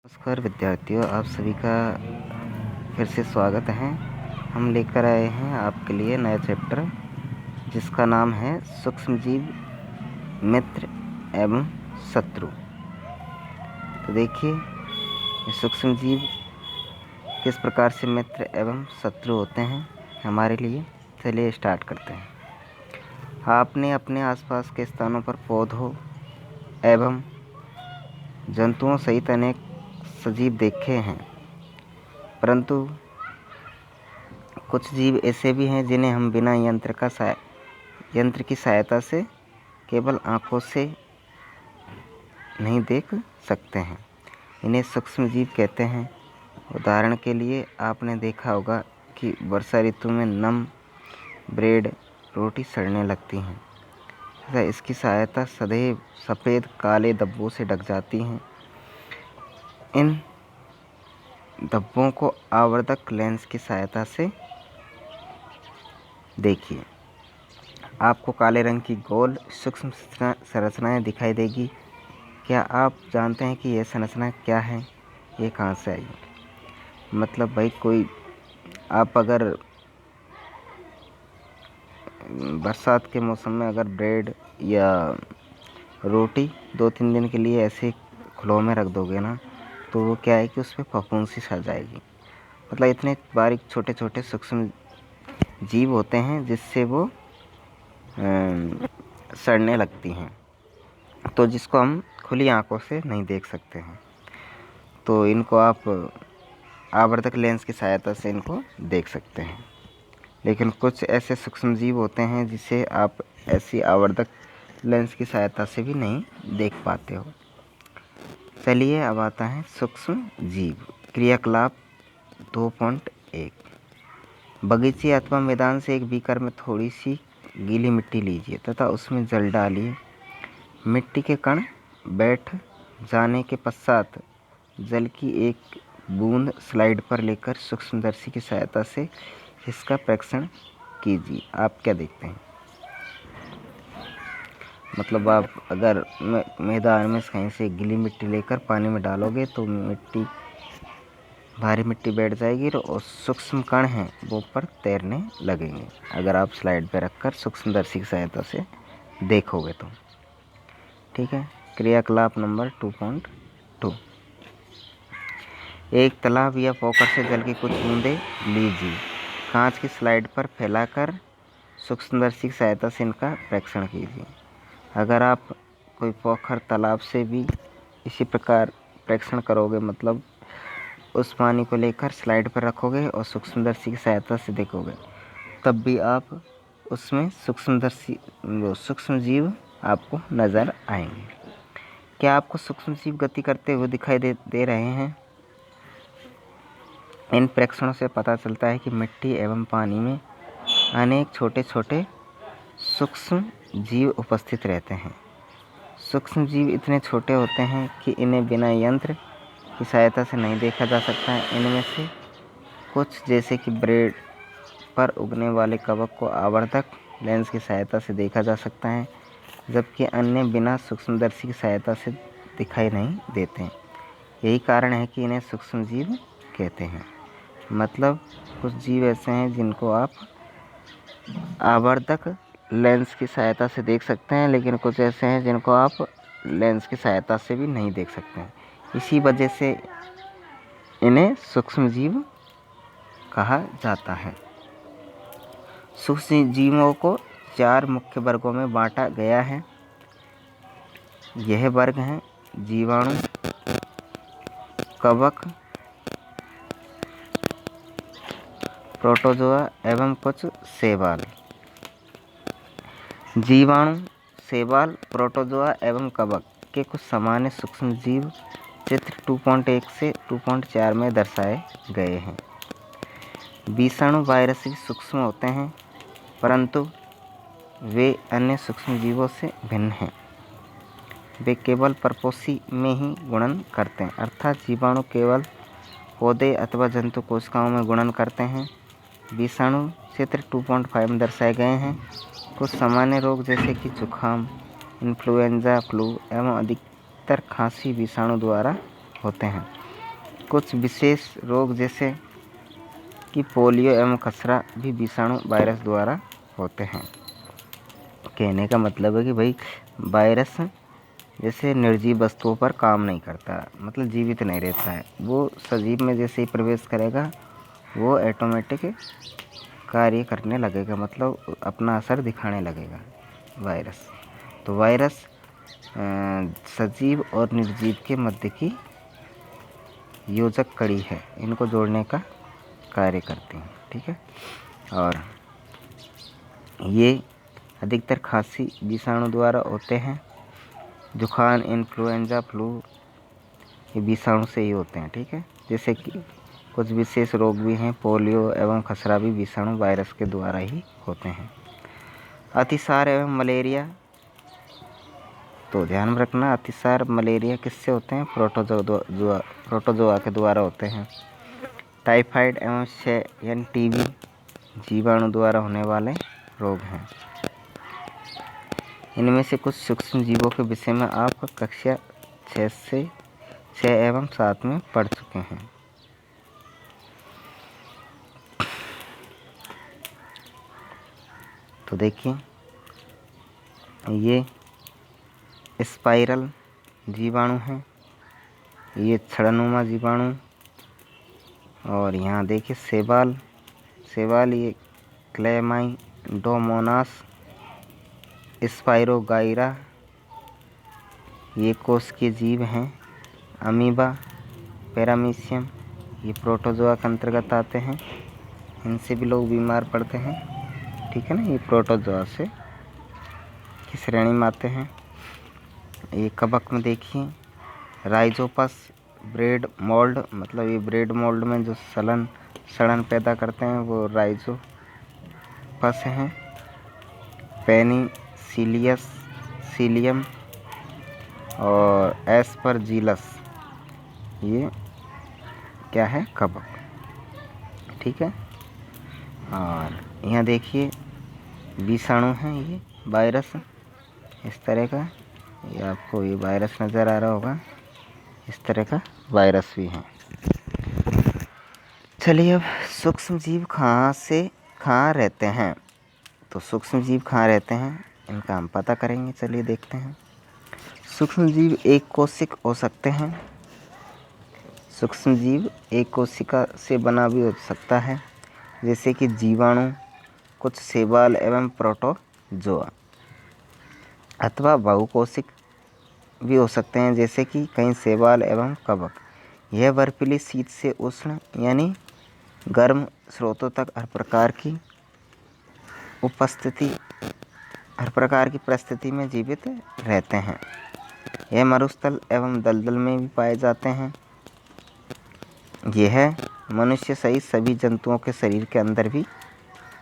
नमस्कार विद्यार्थियों, आप सभी का फिर से स्वागत है। हम लेकर आए हैं आपके लिए नया चैप्टर जिसका नाम है सूक्ष्मजीव, मित्र एवं शत्रु। तो देखिए, ये सूक्ष्मजीव किस प्रकार से मित्र एवं शत्रु होते हैं हमारे लिए। चलिए स्टार्ट करते हैं। आपने अपने आसपास के स्थानों पर पौधों एवं जंतुओं सहित अनेक सजीव देखे हैं, परंतु कुछ जीव ऐसे भी हैं जिन्हें हम बिना यंत्र की सहायता से केवल आँखों से नहीं देख सकते हैं। इन्हें सूक्ष्म जीव कहते हैं। उदाहरण के लिए आपने देखा होगा कि वर्षा ऋतु में नम ब्रेड रोटी सड़ने लगती हैं तथा इसकी सहायता सदैव सफ़ेद काले धब्बों से ढक जाती हैं। इन धब्बों को आवर्धक लेंस की सहायता से देखिए, आपको काले रंग की गोल सूक्ष्म संरचनाएं दिखाई देगी। क्या आप जानते हैं कि यह संरचना क्या है, ये कहाँ से आई? मतलब भाई, कोई आप अगर बरसात के मौसम में अगर ब्रेड या रोटी 2-3 दिन के लिए ऐसे खुले में रख दोगे ना, तो वो क्या है कि उस पर फफूंदी सा जाएगी। मतलब इतने बारीक छोटे छोटे सूक्ष्म जीव होते हैं जिससे वो सड़ने लगती हैं, तो जिसको हम खुली आंखों से नहीं देख सकते हैं। तो इनको आप आवर्धक लेंस की सहायता से इनको देख सकते हैं। लेकिन कुछ ऐसे सूक्ष्म जीव होते हैं जिसे आप ऐसी आवर्धक लेंस की सहायता से भी नहीं देख पाते हो। चलिए अब आता है सूक्ष्म जीव। क्रियाकलाप 2.1। बगीचे अथवा मैदान से एक बीकर में थोड़ी सी गीली मिट्टी लीजिए तथा उसमें जल डालिए। मिट्टी के कण बैठ जाने के पश्चात जल की एक बूंद स्लाइड पर लेकर सूक्ष्मदर्शी की सहायता से इसका परीक्षण कीजिए। आप क्या देखते हैं? मतलब आप अगर मैदान में कहीं से गीली मिट्टी लेकर पानी में डालोगे तो भारी मिट्टी बैठ जाएगी और सूक्ष्म कण हैं वो ऊपर तैरने लगेंगे, अगर आप स्लाइड पर रखकर सूक्ष्मदर्शी की सहायता से देखोगे तो। ठीक है। क्रियाकलाप नंबर 2.2। एक तालाब या पोखर से जल की कुछ बूंदें लीजिए। कांच की स्लाइड पर फैलाकर सूक्ष्मदर्शी की सहायता से इनका परीक्षण कीजिए। अगर आप कोई पोखर तालाब से भी इसी प्रकार परीक्षण करोगे, मतलब उस पानी को लेकर स्लाइड पर रखोगे और सूक्ष्मदर्शी की सहायता से देखोगे, तब भी आप उसमें सूक्ष्म जीव आपको नज़र आएंगे। क्या आपको सूक्ष्म जीव गति करते हुए दिखाई दे रहे हैं? इन परीक्षणों से पता चलता है कि मिट्टी एवं पानी में अनेक छोटे छोटे सूक्ष्म जीव उपस्थित रहते हैं। सूक्ष्म जीव इतने छोटे होते हैं कि इन्हें बिना यंत्र की सहायता से नहीं देखा जा सकता है। इनमें से कुछ, जैसे कि ब्रेड पर उगने वाले कवक को आवर्धक लेंस की सहायता से देखा जा सकता है, जबकि अन्य बिना सूक्ष्मदर्शी की सहायता से दिखाई नहीं देते हैं। यही कारण है कि इन्हें सूक्ष्म जीव कहते हैं। मतलब कुछ जीव ऐसे हैं जिनको आप आवर्धक लेंस की सहायता से देख सकते हैं, लेकिन कुछ ऐसे हैं जिनको आप लेंस की सहायता से भी नहीं देख सकते हैं। इसी वजह से इन्हें सूक्ष्म जीव कहा जाता है। सूक्ष्म जीवों को 4 मुख्य वर्गों में बांटा गया है। यह वर्ग हैं जीवाणु, कवक, प्रोटोजोआ एवं कुछ शैवाल। जीवाणु, शैवाल, प्रोटोजोआ एवं कवक के कुछ सामान्य सूक्ष्म जीव चित्र 2.1 से 2.4 में दर्शाए गए हैं। विषाणु वायरस भी सूक्ष्म होते हैं, परंतु वे अन्य सूक्ष्म जीवों से भिन्न हैं। वे केवल परपोषी में ही गुणन करते हैं, अर्थात जीवाणु केवल पौधे अथवा जंतु कोशिकाओं में गुणन करते हैं। विषाणु चित्र 2.5 में दर्शाए गए हैं। कुछ सामान्य रोग जैसे कि जुखाम, इन्फ्लुएंजा, फ्लू एवं अधिकतर खांसी विषाणु द्वारा होते हैं। कुछ विशेष रोग जैसे कि पोलियो एवं खसरा भी विषाणु वायरस द्वारा होते हैं। कहने का मतलब है कि भाई वायरस जैसे निर्जीव वस्तुओं पर काम नहीं करता, मतलब जीवित नहीं रहता है। वो सजीव में जैसे ही प्रवेश करेगा वो ऑटोमेटिक कार्य करने लगेगा, मतलब अपना असर दिखाने लगेगा वायरस। तो वायरस सजीव और निर्जीव के मध्य की योजक कड़ी है, इनको जोड़ने का कार्य करती हैं। ठीक है, और ये अधिकतर खांसी विषाणु द्वारा होते हैं। जुखाम, इन्फ्लुएंजा, फ्लू ये विषाणु से ही होते हैं। ठीक है, जैसे कि कुछ विशेष रोग भी हैं, पोलियो एवं खसरा भी विषाणु वायरस के द्वारा ही होते हैं। अतिसार एवं मलेरिया, तो ध्यान में रखना, अतिसार मलेरिया किससे होते हैं? प्रोटोजोआ के द्वारा होते हैं। टाइफाइड एवं क्षय यानी टीबी जीवाणु द्वारा होने वाले रोग हैं। इनमें से कुछ सूक्ष्म जीवों के विषय में आप कक्षा 6 एवं 7 में पढ़ चुके हैं। तो देखिए, ये स्पाइरल जीवाणु हैं, ये छड़नुमा जीवाणु, और यहाँ देखिए सेवाल ये क्लैमाइडोमोनास, स्पाइरोगाइरा ये कोशिकीय जीव हैं। अमीबा, पैरामीशियम ये प्रोटोजोआ के अंतर्गत आते हैं, इनसे भी लोग बीमार पड़ते हैं। ठीक है ना, ये प्रोटोजोआ से की श्रेणी में आते हैं। ये कवक में देखिए राइजोपस, ब्रेड मोल्ड, मतलब ये ब्रेड मोल्ड में जो सड़न पैदा करते हैं वो राइजोपस हैं। पेनिसिलियस, सीलियम और एस्परजिलस ये क्या है? कवक। ठीक है, और यहाँ देखिए विषाणु हैं, ये वायरस इस तरह का, ये आपको ये वायरस नज़र आ रहा होगा, इस तरह का वायरस भी है। चलिए, अब सूक्ष्म जीव कहाँ रहते हैं? तो सूक्ष्म जीव कहाँ रहते हैं इनका हम पता करेंगे। चलिए देखते हैं। सूक्ष्म जीव एक कोशिक हो सकते हैं। सूक्ष्म जीव एक कोशिका से बना भी हो सकता है, जैसे कि जीवाणु, कुछ शैवाल एवं प्रोटोजोआ, अथवा बहुकोशिक भी हो सकते हैं, जैसे कि कई शैवाल एवं कवक। यह बर्फीली शीत से उष्ण यानी गर्म स्रोतों तक हर प्रकार की परिस्थिति में जीवित रहते हैं। यह मरुस्थल एवं दलदल में भी पाए जाते हैं। यह मनुष्य सहित सभी जंतुओं के शरीर के अंदर भी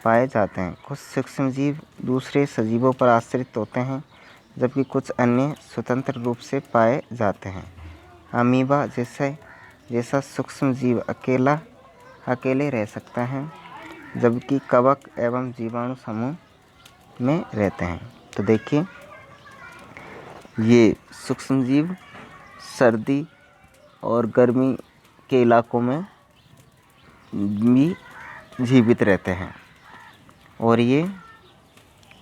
पाए जाते हैं। कुछ सूक्ष्म जीव दूसरे सजीवों पर आश्रित होते हैं, जबकि कुछ अन्य स्वतंत्र रूप से पाए जाते हैं। अमीबा जैसा सूक्ष्म जीव अकेले रह सकता है, जबकि कवक एवं जीवाणु समूह में रहते हैं। तो देखिए, ये सूक्ष्म जीव सर्दी और गर्मी के इलाकों में भी जीवित रहते हैं, और ये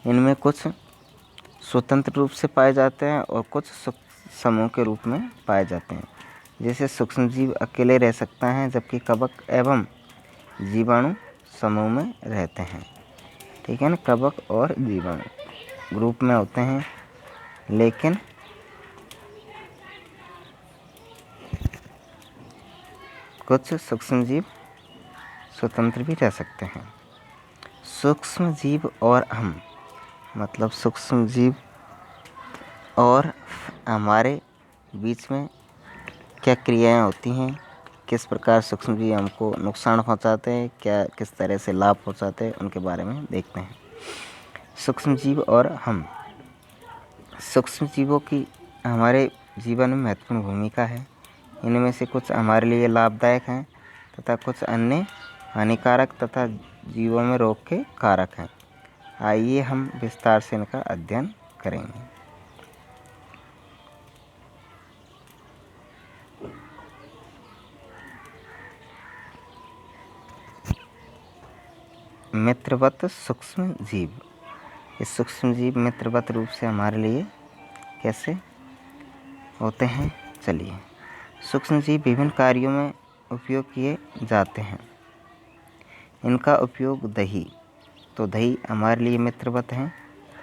इनमें कुछ स्वतंत्र रूप से पाए जाते हैं और कुछ समूह के रूप में पाए जाते हैं। जैसे सूक्ष्म जीव अकेले रह सकता है, जबकि कवक एवं जीवाणु समूह में रहते हैं। ठीक है ना, कवक और जीवाणु ग्रुप में होते हैं, लेकिन कुछ सूक्ष्म जीव स्वतंत्र भी रह सकते हैं। सूक्ष्म जीव और हम, मतलब सूक्ष्म जीव और हमारे बीच में क्या क्रियाएं होती हैं, किस प्रकार सूक्ष्म जीव हमको नुकसान पहुंचाते हैं, क्या किस तरह से लाभ पहुंचाते हैं, उनके बारे में देखते हैं। सूक्ष्म जीव और हम। सूक्ष्म जीवों की हमारे जीवन में महत्वपूर्ण भूमिका है। इनमें से कुछ हमारे लिए लाभदायक हैं तथा कुछ अन्य हानिकारक तथा जीवों में रोग के कारक हैं। आइए हम विस्तार से इनका अध्ययन करेंगे। मित्रवत सूक्ष्म जीव। ये सूक्ष्म जीव मित्रवत रूप से हमारे लिए कैसे होते हैं, चलिए। सूक्ष्म जीव विभिन्न कार्यों में उपयोग किए जाते हैं। इनका उपयोग दही, तो दही हमारे लिए मित्रवत है,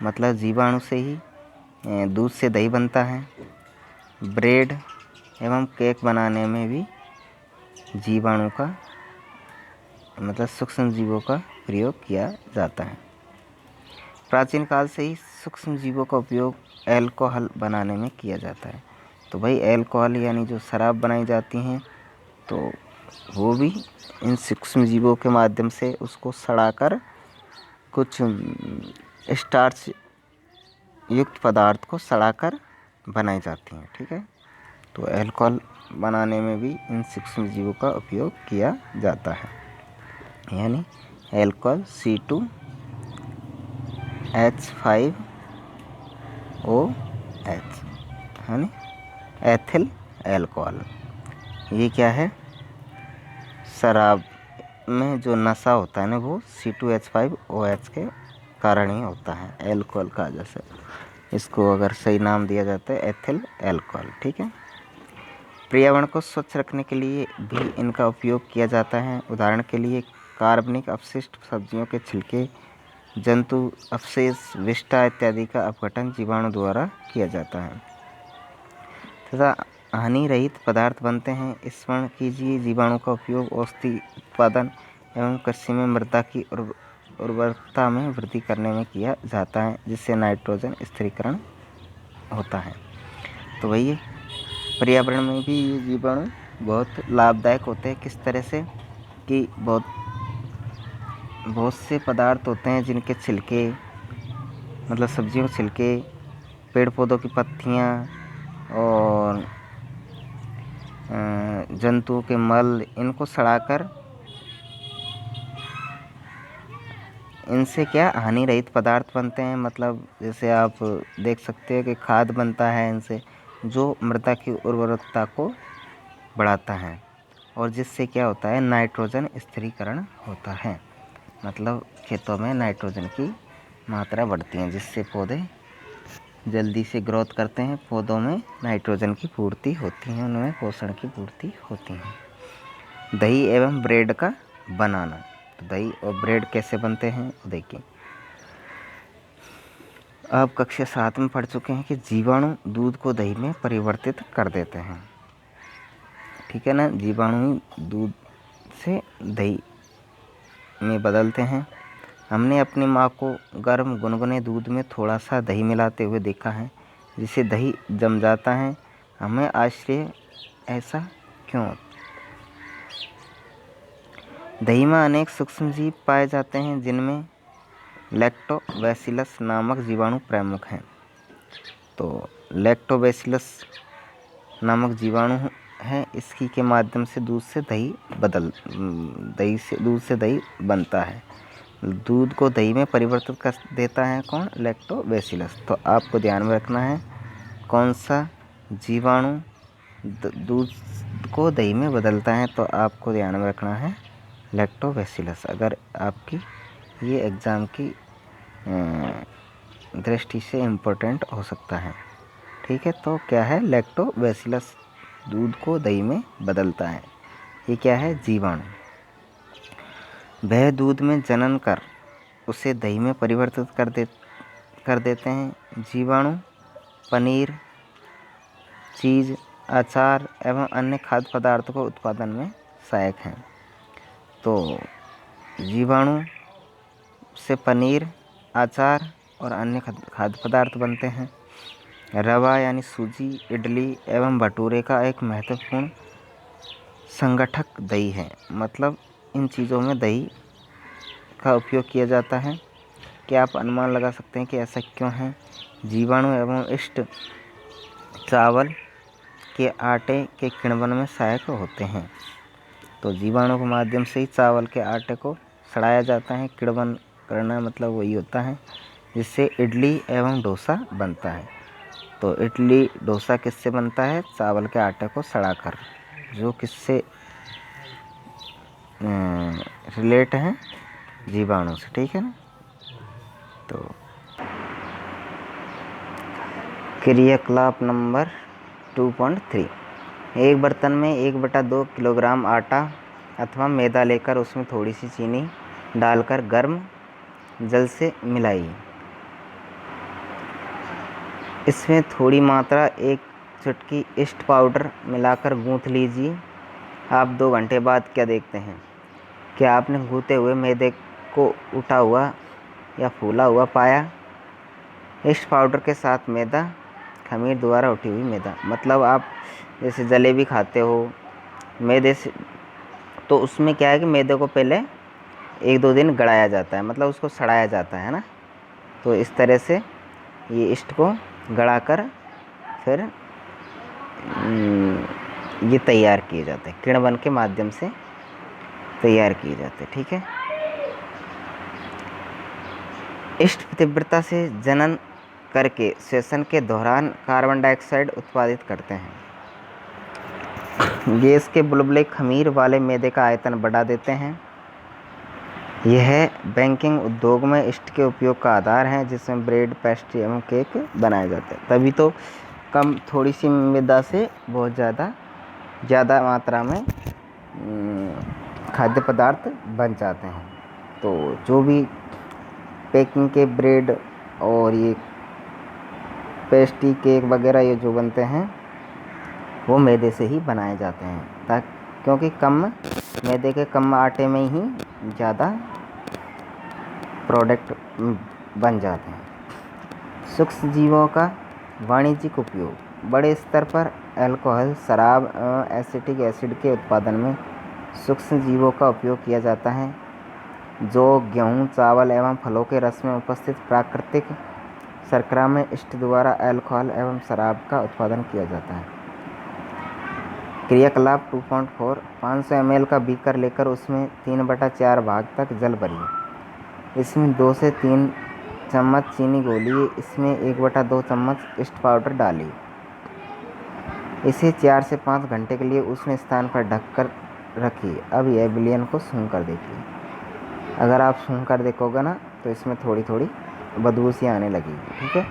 मतलब जीवाणु से ही दूध से दही बनता है। ब्रेड एवं केक बनाने में भी जीवाणु का मतलब सूक्ष्म जीवों का प्रयोग किया जाता है। प्राचीन काल से ही सूक्ष्म जीवों का उपयोग अल्कोहल बनाने में किया जाता है। तो भाई अल्कोहल यानी जो शराब बनाई जाती हैं, तो वो भी इन सूक्ष्म जीवों के माध्यम से उसको सड़ाकर कुछ स्टार्च युक्त पदार्थ को सड़ाकर बनाई जाती हैं। ठीक है, तो अल्कोहल बनाने में भी इन सूक्ष्म जीवों का उपयोग किया जाता है, यानी अल्कोहल C2H5OH यानी एथिल अल्कोहल। ये क्या है, शराब में जो नशा होता है ना, वो C2H5OH के कारण ही होता है, अल्कोहल का वजह से। इसको अगर सही नाम दिया जाता है एथिल अल्कोहल। ठीक है, पर्यावरण को स्वच्छ रखने के लिए भी इनका उपयोग किया जाता है। उदाहरण के लिए कार्बनिक अपशिष्ट, सब्जियों के छिलके, जंतु अवशेष, विष्ठा इत्यादि का अपघटन जीवाणु द्वारा किया जाता है तथा हानि रहित पदार्थ बनते हैं। स्मरण कीजिए, जीवाणु का उपयोग औषधि उत्पादन एवं कृषि में मृदा की उर्वरता में वृद्धि करने में किया जाता है, जिससे नाइट्रोजन स्थिरीकरण होता है। तो वही पर्यावरण में भी ये जीवाणु बहुत लाभदायक होते हैं। किस तरह से कि बहुत से पदार्थ होते हैं जिनके छिलके, मतलब सब्जियों के छिलके, पेड़ पौधों की पत्तियाँ और जंतुओं के मल, इनको सड़ाकर इनसे क्या हानि रहित पदार्थ बनते हैं। मतलब जैसे आप देख सकते हो कि खाद बनता है इनसे, जो मृदा की उर्वरकता को बढ़ाता है और जिससे क्या होता है, नाइट्रोजन स्थिरीकरण होता है। मतलब खेतों में नाइट्रोजन की मात्रा बढ़ती है, जिससे पौधे जल्दी से ग्रोथ करते हैं। पौधों में नाइट्रोजन की पूर्ति होती है, उनमें पोषण की पूर्ति होती है। दही एवं ब्रेड का बनाना, तो दही और ब्रेड कैसे बनते हैं देखिए। आप कक्षा 7 में पढ़ चुके हैं कि जीवाणु दूध को दही में परिवर्तित कर देते हैं। ठीक है ना, जीवाणु दूध से दही में बदलते हैं। हमने अपनी माँ को गर्म गुनगुने दूध में थोड़ा सा दही मिलाते हुए देखा है, जिससे दही जम जाता है। हमें आश्चर्य ऐसा क्यों? दही में अनेक सूक्ष्म जीव पाए जाते हैं, जिनमें लैक्टोबैसिलस नामक जीवाणु प्रमुख हैं। तो लैक्टोबैसिलस नामक जीवाणु है, इसकी के माध्यम से दूध से दही बनता है। दूध को दही में परिवर्तित कर देता है कौन? लैक्टोबैसिलस। तो आपको ध्यान में रखना है कौन सा जीवाणु दूध को दही में बदलता है, तो आपको ध्यान में रखना है लैक्टोबैसिलस। अगर आपकी ये एग्ज़ाम की दृष्टि से इम्पोर्टेंट हो सकता है। ठीक है, तो क्या है, लैक्टोबैसिलस दूध को दही में बदलता है। ये क्या है, जीवाणु। वह दूध में जनन कर उसे दही में परिवर्तित कर देते हैं। जीवाणु पनीर, चीज़, अचार एवं अन्य खाद्य पदार्थों को उत्पादन में सहायक हैं। तो जीवाणु से पनीर, अचार और अन्य खाद्य पदार्थ बनते हैं। रवा यानी सूजी, इडली एवं भटूरे का एक महत्वपूर्ण संगठक दही है। मतलब इन चीज़ों में दही का उपयोग किया जाता है। क्या आप अनुमान लगा सकते हैं कि ऐसा क्यों है? जीवाणु एवं इष्ट चावल के आटे के किण्वन में सहायक होते हैं। तो जीवाणु के माध्यम से ही चावल के आटे को सड़ाया जाता है। किण्वन करना मतलब वही होता है, जिससे इडली एवं डोसा बनता है। तो इडली डोसा किससे बनता है? चावल के आटे को सड़ाकर, जो किससे रिलेट है? जीवाणु से, ठीक है ना। तो क्रियाकलाप नंबर 2.3, एक बर्तन में 1/2 किलोग्राम आटा अथवा मैदा लेकर उसमें थोड़ी सी चीनी डालकर गर्म जल से मिलाइए। इसमें थोड़ी मात्रा 1 चुटकी ईस्ट पाउडर मिलाकर गूँथ लीजिए। आप 2 घंटे बाद क्या देखते हैं? क्या आपने गूँथे हुए मैदे को उठा हुआ या फूला हुआ पाया? ईस्ट पाउडर के साथ मैदा, खमीर द्वारा उठी हुई मैदा, मतलब आप जैसे जलेबी खाते हो मैदे से, तो उसमें क्या है कि मैदे को पहले 1-2 दिन गड़ाया जाता है, मतलब उसको सड़ाया जाता है ना। तो इस तरह से ये ईस्ट को गड़ा कर फिर ये तैयार किए जाते हैं, किण्वन के माध्यम से तैयार किए जाते हैं, ठीक है। ईस्ट तीव्रता से जनन करके श्वसन के दौरान कार्बन डाइऑक्साइड उत्पादित करते हैं। गैस के बुलबुले खमीर वाले मैदे का आयतन बढ़ा देते हैं। यह बैंकिंग उद्योग में ईस्ट के उपयोग का आधार है, जिसमें ब्रेड, पेस्ट्री एवं केक बनाए जाते हैं। तभी तो थोड़ी सी मैदा से बहुत ज़्यादा मात्रा में खाद्य पदार्थ बन जाते हैं। तो जो भी पैकिंग के ब्रेड और ये पेस्ट्री, केक वगैरह ये जो बनते हैं वो मैदे से ही बनाए जाते हैं, क्योंकि मैदे के कम आटे में ही ज़्यादा प्रोडक्ट बन जाते हैं। सूक्ष्म जीवों का वाणिज्यिक उपयोग, बड़े स्तर पर अल्कोहल, शराब एवं एसिटिक एसिड के उत्पादन में सूक्ष्म जीवों का उपयोग किया जाता है, जो गेहूँ, चावल एवं फलों के रस में उपस्थित प्राकृतिक शर्करा में ईस्ट द्वारा अल्कोहल एवं शराब का उत्पादन किया जाता है। क्रियाकलाप 2.4, 500 ml का बीकर लेकर उसमें 3/4 भाग तक जल भरिए। इसमें 2 से 3 चम्मच चीनी घोलिए। इसमें 1/2 चम्मच ईस्ट पाउडर डालिए। इसे 4 से 5 घंटे के लिए उष्ण स्थान पर ढककर रखिए। अब यह विलयन को सूंघ कर देखिए। अगर आप सूंघ कर देखोगे ना तो इसमें थोड़ी थोड़ी बदबू सी आने लगेगी, ठीक है।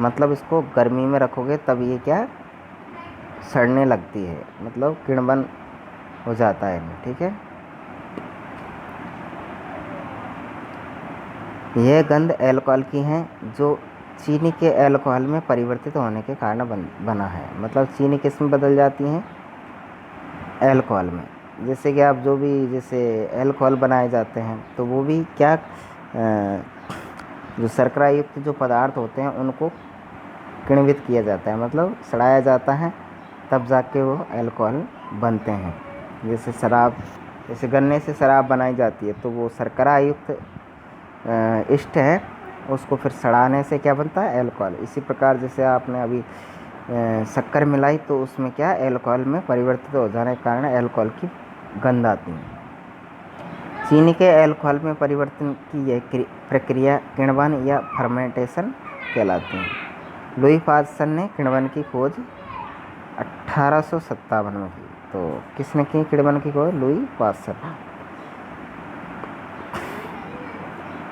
मतलब इसको गर्मी में रखोगे तब ये क्या सड़ने लगती है, मतलब किण्वन हो जाता है इनमें, ठीक है। यह गंध अल्कोहल की है, जो चीनी के अल्कोहल में परिवर्तित होने के कारण बना है। मतलब चीनी किस में बदल जाती है? अल्कोहल में। जैसे कि आप जो भी जैसे अल्कोहल बनाए जाते हैं तो वो भी क्या जो शर्करा युक्त जो पदार्थ होते हैं उनको किण्वित किया जाता है, मतलब सड़ाया जाता है, तब जाके वो अल्कोहल बनते हैं। जैसे शराब, जैसे गन्ने से शराब बनाई जाती है तो वो शर्करा युक्त ईस्ट है, उसको फिर सड़ाने से क्या बनता है? अल्कोहल। इसी प्रकार जैसे आपने अभी शक्कर मिलाई तो उसमें क्या अल्कोहल में परिवर्तित हो जाने के कारण अल्कोहल की गंध आती है। चीनी के अल्कोहल में परिवर्तन की यह प्रक्रिया किण्वन या फर्मेंटेशन कहलाती है। लुई पास्चर ने किण्वन की खोज 1857 में की। तो किसने की किण्वन की खोज? Louis Pasteur.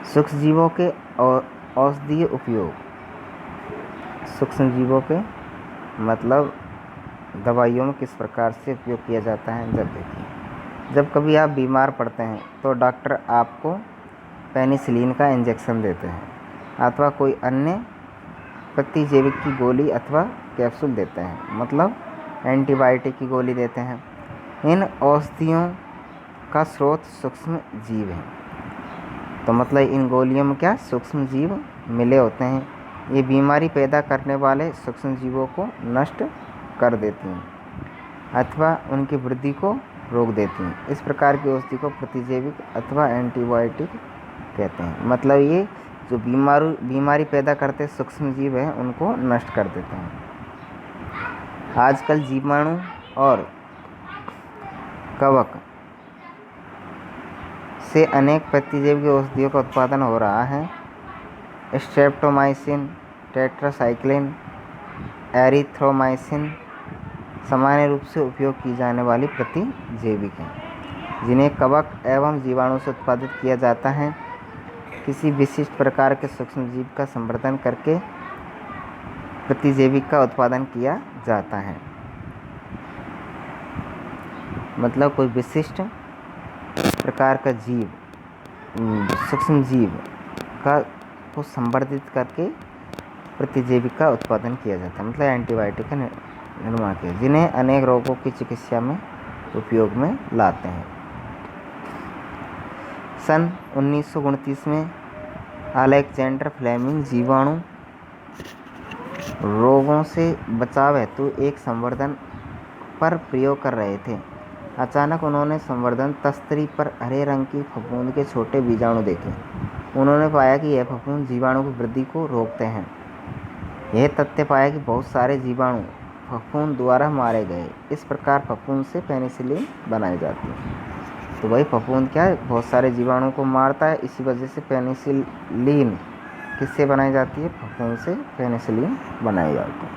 सूक्ष्म जीवों के औषधीय उपयोग, सूक्ष्म जीवों के मतलब दवाइयों में किस प्रकार से उपयोग किया जाता है। जब देखिए, जब कभी आप बीमार पड़ते हैं तो डॉक्टर आपको पेनिसिलिन का इंजेक्शन देते हैं अथवा कोई अन्य प्रतिजैविक की गोली अथवा कैप्सूल देते हैं, मतलब एंटीबायोटिक की गोली देते हैं। इन औषधियों का स्रोत सूक्ष्म जीव है। तो मतलब इन गोलियों में क्या सूक्ष्म जीव मिले होते हैं। ये बीमारी पैदा करने वाले सूक्ष्म जीवों को नष्ट कर देती हैं अथवा उनकी वृद्धि को रोक देती हैं। इस प्रकार की औषधि को प्रतिजैविक अथवा एंटीबायोटिक कहते हैं। मतलब ये जो बीमारी पैदा करते सूक्ष्म जीव हैं उनको नष्ट कर देते हैं। आजकल जीवाणु और कवक से अनेक प्रतिजैविक औषधियों का उत्पादन हो रहा है। स्ट्रेप्टोमाइसिन, टेट्रासाइक्लिन, एरिथ्रोमाइसिन सामान्य रूप से उपयोग की जाने वाली प्रतिजैविक हैं, जिन्हें कवक एवं जीवाणु से उत्पादित किया जाता है। किसी विशिष्ट प्रकार के सूक्ष्म जीव का संवर्धन करके प्रतिजैविक का उत्पादन किया जाता है। मतलब कोई विशिष्ट प्रकार का जीव, सूक्ष्म जीव को संवर्धित करके प्रतिजैविक का उत्पादन किया जाता है, मतलब एंटीबायोटिक का निर्माण किया, जिन्हें अनेक रोगों की चिकित्सा में उपयोग में लाते हैं। सन 1929 में अलेक्जेंडर फ्लेमिंग जीवाणु रोगों से बचाव हेतु एक संवर्धन पर प्रयोग कर रहे थे। अचानक उन्होंने संवर्धन तस्तरी पर हरे रंग की फफूंद के छोटे बीजाणु देखे। उन्होंने पाया कि यह फफूंद जीवाणु की वृद्धि को रोकते हैं। यह तथ्य पाया कि बहुत सारे जीवाणु फफूंद द्वारा मारे गए। इस प्रकार फफूंद से पेनिसिलिन बनाई जाती है। तो भाई फफूंद क्या है, बहुत सारे जीवाणु को मारता है, इसी वजह से पेनिसिलिन किससे बनाई जाती है, फफूंद से पेनिसिलिन बनाई जाती है।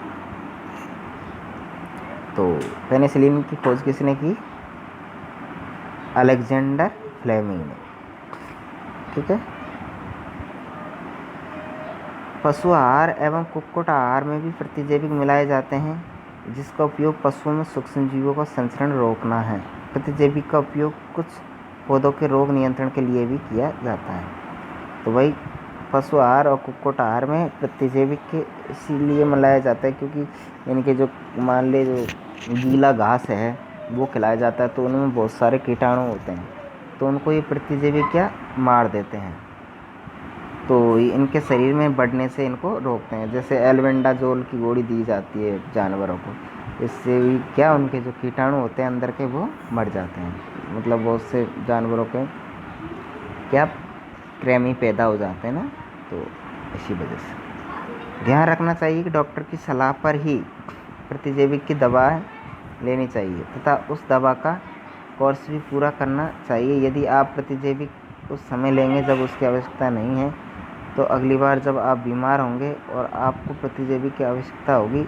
तो पेनिसिलिन की खोज किसने की, अलेक्जेंडर फ्लेमिंग ने। ठीक है। पशु आहार एवं कुक्कुट आहार में भी प्रतिजैविक मिलाए जाते हैं, जिसका उपयोग पशुओं में सूक्ष्म जीवों का संचरण रोकना है। प्रतिजैविक का उपयोग कुछ पौधों के रोग नियंत्रण के लिए भी किया जाता है। तो भाई पशु आहार और कुक्कुट आहार में प्रतिजैविक के इसीलिए मिलाया जाता है क्योंकि इनके जो मान ले जो गीला घास है वो खिलाया जाता है, तो उनमें बहुत सारे कीटाणु होते हैं, तो उनको ये प्रतिजैविक क्या मार देते हैं, तो इनके शरीर में बढ़ने से इनको रोकते हैं। जैसे एल्बेंडाजोल की गोली दी जाती है जानवरों को, इससे भी क्या उनके जो कीटाणु होते हैं अंदर के वो मर जाते हैं। मतलब बहुत से जानवरों के क्या कृमि पैदा हो जाते हैं ना, तो इसी वजह से ध्यान रखना चाहिए कि डॉक्टर की सलाह पर ही प्रतिजैविक की दवा लेनी चाहिए तथा उस दवा का कोर्स भी पूरा करना चाहिए। यदि आप प्रतिजैविक उस समय लेंगे जब उसकी आवश्यकता नहीं है, तो अगली बार जब आप बीमार होंगे और आपको प्रतिजैविक की आवश्यकता होगी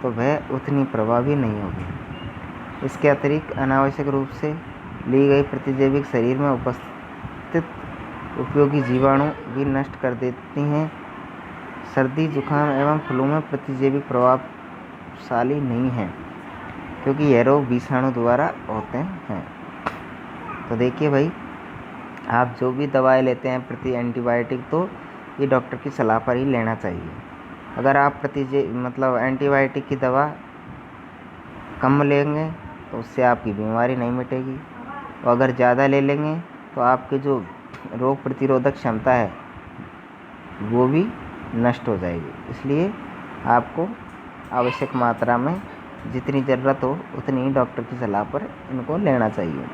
तो वह उतनी प्रभावी नहीं होगी। इसके अतिरिक्त अनावश्यक रूप से ली गई प्रतिजैविक शरीर में उपस्थित उपयोगी जीवाणु भी नष्ट कर देती हैं। सर्दी, जुकाम एवं फ्लू में प्रतिजैविक प्रभावशाली नहीं है क्योंकि यह रोग विषाणु द्वारा होते हैं। तो देखिए भाई, आप जो भी दवाएं लेते हैं प्रति एंटीबायोटिक, तो ये डॉक्टर की सलाह पर ही लेना चाहिए। अगर आप मतलब एंटीबायोटिक की दवा कम लेंगे तो उससे आपकी बीमारी नहीं मिटेगी, और अगर ज़्यादा ले लेंगे तो आपके जो रोग प्रतिरोधक क्षमता है वो भी नष्ट हो जाएगी। इसलिए आपको आवश्यक मात्रा में जितनी ज़रूरत हो उतनी ही डॉक्टर की सलाह पर इनको लेना चाहिए।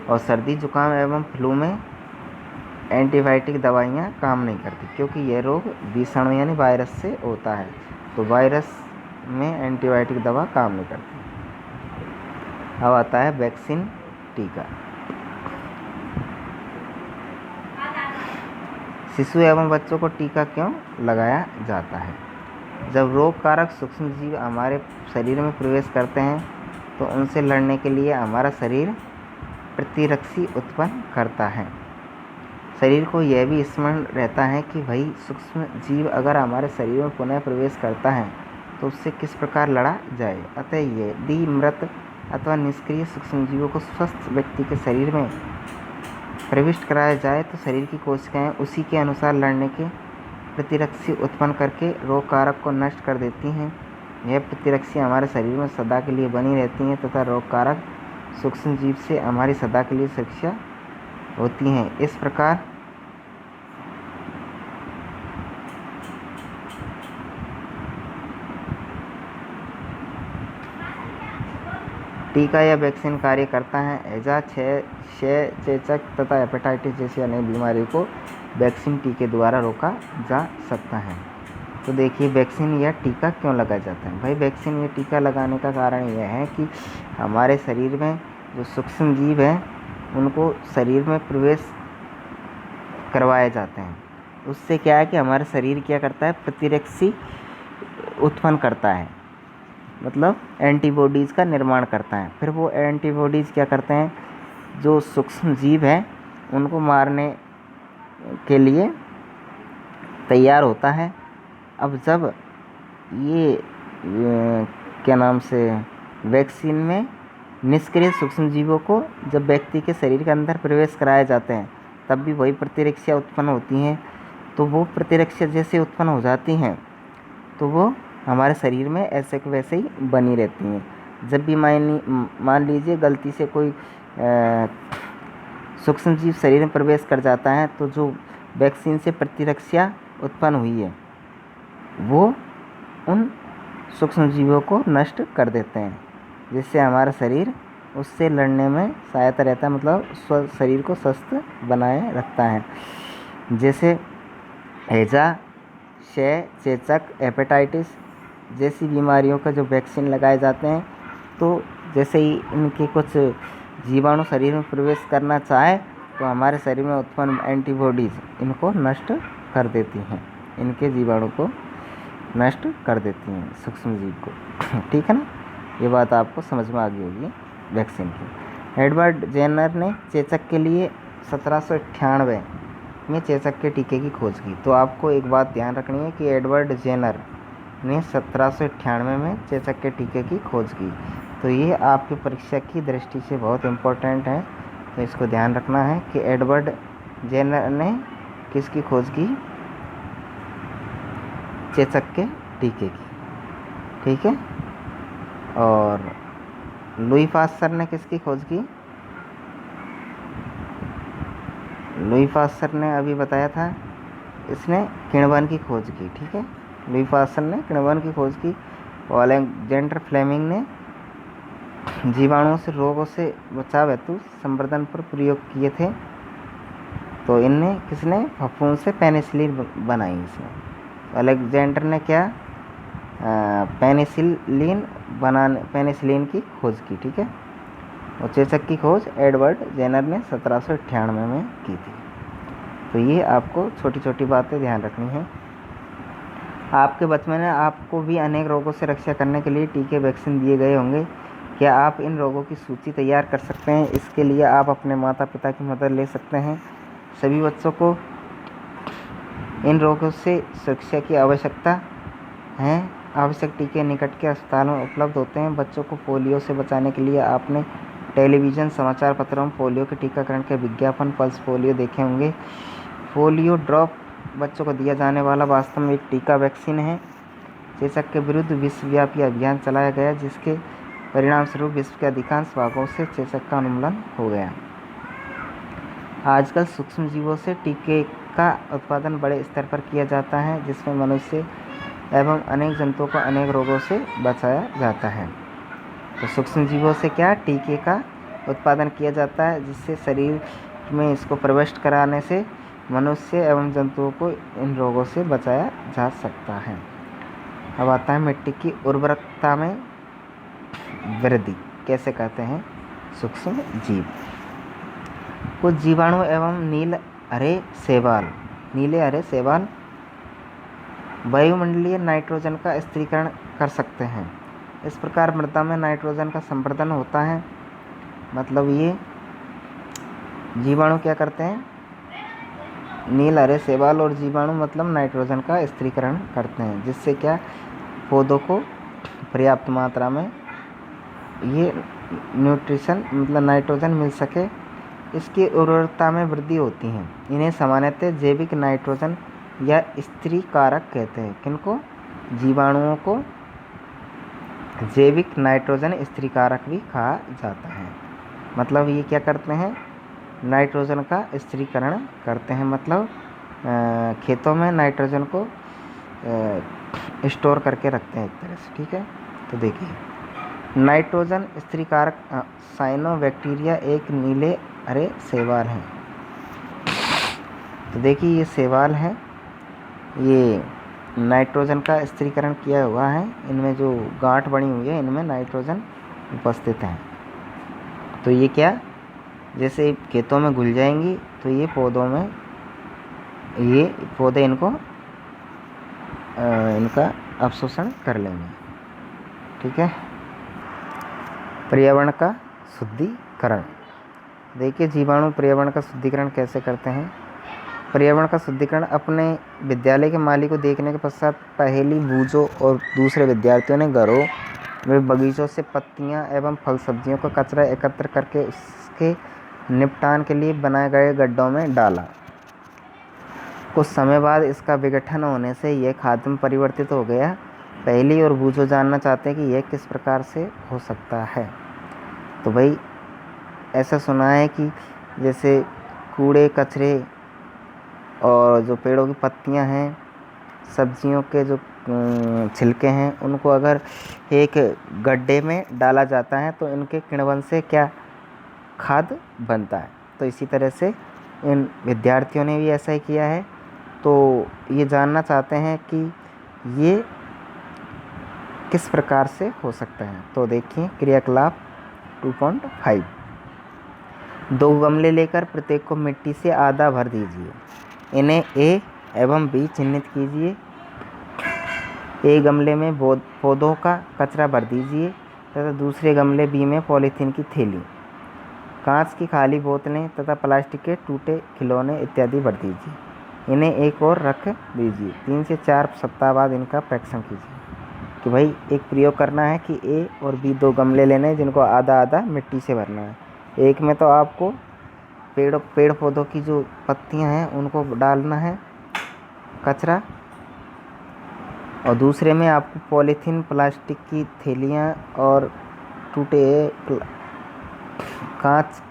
और सर्दी, जुकाम एवं फ्लू में एंटीबायोटिक दवाइयाँ काम नहीं करती क्योंकि यह रोग विषाणु यानी वायरस से होता है, तो वायरस में एंटीबायोटिक दवा काम नहीं करती। अब आता है वैक्सीन, टीका। शिशु एवं बच्चों को टीका क्यों लगाया जाता है? जब रोग कारक सूक्ष्म जीव हमारे शरीर में प्रवेश करते हैं तो उनसे लड़ने के लिए हमारा शरीर प्रतिरक्षी उत्पन्न करता है। शरीर को यह भी स्मरण रहता है कि भाई सूक्ष्म जीव अगर हमारे शरीर में पुनः प्रवेश करता है तो उससे किस प्रकार लड़ा जाए। अतः यदि मृत अथवा निष्क्रिय सूक्ष्म जीवों को स्वस्थ व्यक्ति के शरीर में प्रविष्ट कराया जाए तो शरीर की कोशिकाएं उसी के अनुसार लड़ने के प्रतिरक्षी उत्पन्न करके रोग कारक को नष्ट कर देती हैं। यह प्रतिरक्षी हमारे शरीर में सदा के लिए बनी रहती हैं तथा रोग कारक सूक्ष्म जीव से हमारी सदा के लिए सुरक्षा होती हैं। इस प्रकार टीका या वैक्सीन कार्य करता है। हैजा, क्षय, चेचक तथा हेपेटाइटिस जैसी अनेक बीमारियों को वैक्सीन टीके द्वारा रोका जा सकता है। तो देखिए वैक्सीन या टीका क्यों लगाया जाता है? भाई वैक्सीन या टीका लगाने का कारण यह है कि हमारे शरीर में जो सूक्ष्म जीव हैं उनको शरीर में प्रवेश करवाए जाते हैं। उससे क्या है कि हमारा शरीर क्या करता है, प्रतिरक्षी उत्पन्न करता है, मतलब एंटीबॉडीज़ का निर्माण करता है। फिर वो एंटीबॉडीज़ क्या करते हैं, जो सूक्ष्म जीव हैं उनको मारने के लिए तैयार होता है। अब जब ये क्या नाम से वैक्सीन में निष्क्रिय सूक्ष्मजीवों को जब व्यक्ति के शरीर के अंदर प्रवेश कराए जाते हैं तब भी वही प्रतिरक्षा उत्पन्न होती हैं। तो वो प्रतिरक्षा जैसे उत्पन्न हो जाती हैं तो वो हमारे शरीर में ऐसे के वैसे ही बनी रहती हैं। जब भी मान लीजिए गलती से कोई सूक्ष्मजीव शरीर में प्रवेश कर जाता है तो जो वैक्सीन से प्रतिरक्षा उत्पन्न हुई है वो उन सूक्ष्मजीवों को नष्ट कर देते हैं, जिससे हमारा शरीर उससे लड़ने में सहायता रहता है, मतलब शरीर को स्वस्थ बनाए रखता है। जैसे हैजा, क्षय, चेचक, हेपेटाइटिस जैसी बीमारियों का जो वैक्सीन लगाए जाते हैं तो जैसे ही इनके कुछ जीवाणु शरीर में प्रवेश करना चाहे तो हमारे शरीर में उत्पन्न एंटीबॉडीज़ इनको नष्ट कर देती हैं, इनके जीवाणु को नष्ट कर देती हैं सूक्ष्मजीव को। ठीक है ना, ये बात आपको समझ में आ गई होगी वैक्सीन की। एडवर्ड जेनर ने चेचक के लिए 1798 में चेचक के टीके की खोज की। तो आपको एक बात ध्यान रखनी है कि एडवर्ड जेनर ने 1798 में चेचक के टीके की खोज की। तो ये आपकी परीक्षा की दृष्टि से बहुत इम्पोर्टेंट है, तो इसको ध्यान रखना है कि एडवर्ड जेनर ने किसकी खोज की, चेचक के टीके की। ठीक है, और लुई पास्चर ने किसकी खोज की, लुई पास्चर ने अभी बताया था, इसने किण्वन की खोज की। ठीक है, लुई पास्चर ने किण्वन की खोज की और अलेक्जेंडर फ्लेमिंग ने जीवाणुओं से रोगों से बचाव हेतु संवर्धन पर प्रयोग किए थे। तो इनने किसने फफूंद से पेनिसिलिन बनाई। इसने अलेक्जेंडर ने क्या पेनिसिलिन की खोज की। ठीक है, और चेचक की खोज एडवर्ड जेनर ने 1798 में की थी। तो ये आपको छोटी छोटी बातें ध्यान रखनी है। आपके बचपन में आपको भी अनेक रोगों से रक्षा करने के लिए टीके वैक्सीन दिए गए होंगे। क्या आप इन रोगों की सूची तैयार कर सकते हैं? इसके लिए आप अपने माता पिता की मदद ले सकते हैं। सभी बच्चों को इन रोगों से सुरक्षा की आवश्यकता है। आवश्यक टीके निकट के अस्पतालों में उपलब्ध होते हैं। बच्चों को पोलियो से बचाने के लिए आपने टेलीविज़न, समाचार पत्रों में पोलियो के टीकाकरण के विज्ञापन, पल्स पोलियो देखे होंगे। पोलियो ड्रॉप बच्चों को दिया जाने वाला वास्तव में एक टीका वैक्सीन है। चेचक के विरुद्ध विश्वव्यापी अभियान चलाया गया, जिसके परिणाम स्वरूप विश्व के अधिकांश भागों से चेचक का उन्मूलन हो गया। आजकल सूक्ष्मजीवों से टीके का उत्पादन बड़े स्तर पर किया जाता है, जिसमें मनुष्य एवं अनेक जंतुओं को अनेक रोगों से बचाया जाता है। तो सूक्ष्मजीवों से क्या टीके का उत्पादन किया जाता है, जिससे शरीर में इसको प्रविष्ट कराने से मनुष्य एवं जंतुओं को इन रोगों से बचाया जा सकता है। अब आता है मिट्टी की उर्वरकता में वृद्धि कैसे कहते हैं सूक्ष्म जीव। कुछ जीवाणु एवं नीले हरे शैवाल वायुमंडलीय नाइट्रोजन का स्थिरीकरण कर सकते हैं। इस प्रकार मृदा में नाइट्रोजन का संवर्धन होता है। मतलब ये जीवाणु क्या करते हैं, नील हरे शैवाल और जीवाणु मतलब नाइट्रोजन का स्थिरीकरण करते हैं, जिससे क्या पौधों को पर्याप्त मात्रा में ये न्यूट्रिशन मतलब नाइट्रोजन मिल सके। इसकी उर्वरता में वृद्धि होती है। इन्हें सामान्यतः जैविक नाइट्रोजन या स्थिरीकारक कहते हैं। किनको? जीवाणुओं को जैविक नाइट्रोजन स्थिरीकारक भी कहा जाता है। मतलब ये क्या करते हैं, नाइट्रोजन का स्थिरीकरण करते हैं। मतलब खेतों में नाइट्रोजन को स्टोर करके रखते हैं एक तरह से। ठीक है, तो देखिए नाइट्रोजन स्थिरीकारक साइनोबैक्टीरिया एक नीले हरे शैवाल हैं। तो देखिए ये शैवाल है, ये नाइट्रोजन का स्थिरीकरण किया हुआ है। इनमें जो गांठ बनी हुई है इनमें नाइट्रोजन उपस्थित है। तो ये क्या, जैसे खेतों में घुल जाएंगी तो ये पौधों में ये पौधे इनका अवशोषण कर लेंगे। ठीक है, पर्यावरण का शुद्धिकरण। देखिए जीवाणु पर्यावरण का शुद्धिकरण कैसे करते हैं। पर्यावरण का शुद्धिकरण अपने विद्यालय के माली को देखने के पश्चात पहली बूझों और दूसरे विद्यार्थियों ने घरों में बगीचों से पत्तियां एवं फल सब्जियों का कचरा एकत्र करके उसके निपटान के लिए बनाए गए गड्ढों में डाला। कुछ समय बाद इसका विघटन होने से यह खाद में परिवर्तित हो गया। पहली और बूझो जानना चाहते हैं कि यह किस प्रकार से हो सकता है। तो भाई ऐसा सुना है कि जैसे कूड़े कचरे और जो पेड़ों की पत्तियां हैं, सब्जियों के जो छिलके हैं, उनको अगर एक गड्ढे में डाला जाता है तो इनके किण्वन से क्या खाद बनता है। तो इसी तरह से इन विद्यार्थियों ने भी ऐसा ही किया है। तो ये जानना चाहते हैं कि ये किस प्रकार से हो सकता है। तो देखिए क्रियाकलाप 2.5। 2 गमले लेकर प्रत्येक को मिट्टी से आधा भर दीजिए। इन्हें ए एवं बी चिन्हित कीजिए। ए गमले में पौधों का कचरा भर दीजिए तथा दूसरे गमले बी में पॉलीथीन की थैली, कांच की खाली बोतलें तथा प्लास्टिक के टूटे खिलौने इत्यादि भर दीजिए। इन्हें एक और रख दीजिए। 3 से 4 सप्ताह बाद इनका परीक्षण कीजिए। कि भाई एक प्रयोग करना है कि ए और बी 2 गमले लेने हैं जिनको आधा आधा मिट्टी से भरना है। एक में तो आपको पेड़ पौधों की जो पत्तियां हैं उनको डालना है कचरा, और दूसरे में आपको पॉलीथीन, प्लास्टिक की थैलियाँ और टूटे कांच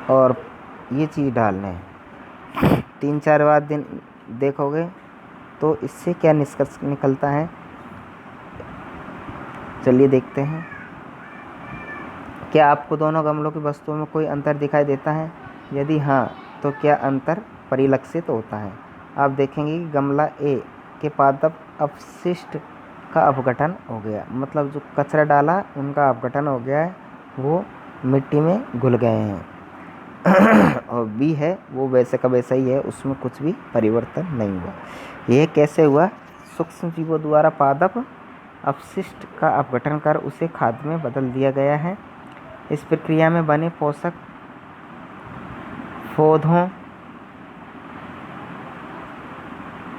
और ये चीज़ डालने हैं। 3-4 बाद दिन देखोगे तो इससे क्या निष्कर्ष निकलता है, चलिए देखते हैं। क्या आपको दोनों गमलों की वस्तुओं में कोई अंतर दिखाई देता है? यदि हाँ तो क्या अंतर परिलक्षित होता है? आप देखेंगे कि गमला ए के पादप अपशिष्ट का अपघटन हो गया, मतलब जो कचरा डाला उनका अपघटन हो गया है, वो मिट्टी में घुल गए हैं। और बी है वो वैसे का वैसा ही है, उसमें कुछ भी परिवर्तन नहीं हुआ। यह कैसे हुआ? सूक्ष्म जीवों द्वारा पादप अपशिष्ट का अपघटन कर उसे खाद में बदल दिया गया है। इस प्रक्रिया में बने पोषक पौधों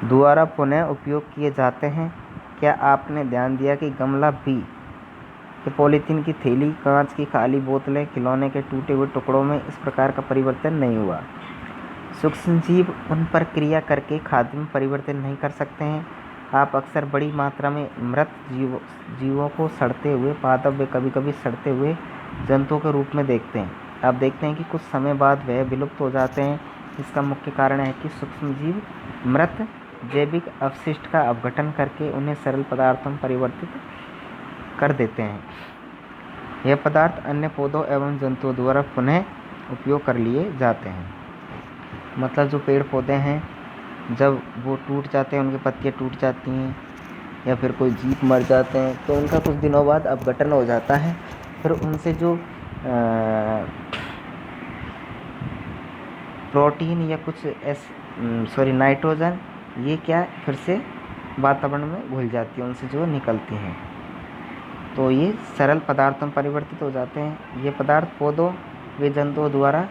द्वारा पुनः उपयोग किए जाते हैं। क्या आपने ध्यान दिया कि गमला बी के पॉलीथीन की थैली, कांच की खाली बोतलें, खिलौने के टूटे हुए टुकड़ों में इस प्रकार का परिवर्तन नहीं हुआ? सूक्ष्म जीव उन पर क्रिया करके खाद्य में परिवर्तन नहीं कर सकते हैं। आप अक्सर बड़ी मात्रा में मृत जीवों को सड़ते हुए पादप व कभी कभी सड़ते हुए जंतुओं के रूप में देखते हैं। आप देखते हैं कि कुछ समय बाद वह विलुप्त हो जाते हैं। इसका मुख्य कारण है कि सूक्ष्म जीव मृत जैविक अपशिष्ट का अपघटन करके उन्हें सरल पदार्थों में परिवर्तित कर देते हैं। यह पदार्थ अन्य पौधों एवं जंतुओं द्वारा पुनः उपयोग कर लिए जाते हैं। मतलब जो पेड़ पौधे हैं जब वो टूट जाते हैं, उनकी पत्तियां टूट जाती हैं या फिर कोई जीव मर जाते हैं तो उनका कुछ दिनों बाद अपघटन हो जाता है। फिर उनसे जो प्रोटीन या कुछ नाइट्रोजन, ये क्या फिर से वातावरण में घुल जाती है, उनसे जो निकलती हैं, तो ये सरल पदार्थों में परिवर्तित हो जाते हैं। ये पदार्थ पौधों व जंतुओं द्वारा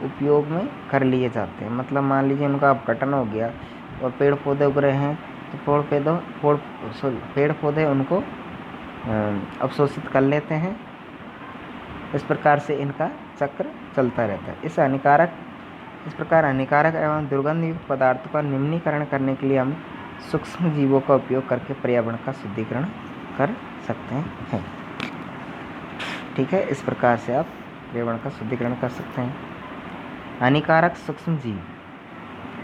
उपयोग में कर लिए जाते हैं। मतलब मान लीजिए उनका अपघटन हो गया और पेड़ पौधे उग रहे हैं तो पेड़ पौधे उनको अवशोषित कर लेते हैं। इस प्रकार से इनका चक्र चलता रहता है। इस प्रकार हानिकारक एवं दुर्गंध युक्त पदार्थों का निम्नीकरण करने के लिए हम सूक्ष्म जीवों का उपयोग करके पर्यावरण का शुद्धिकरण कर सकते हैं। ठीक है, इस प्रकार से आप पर्यावरण का शुद्धिकरण कर सकते हैं। हानिकारक सूक्ष्म जीव,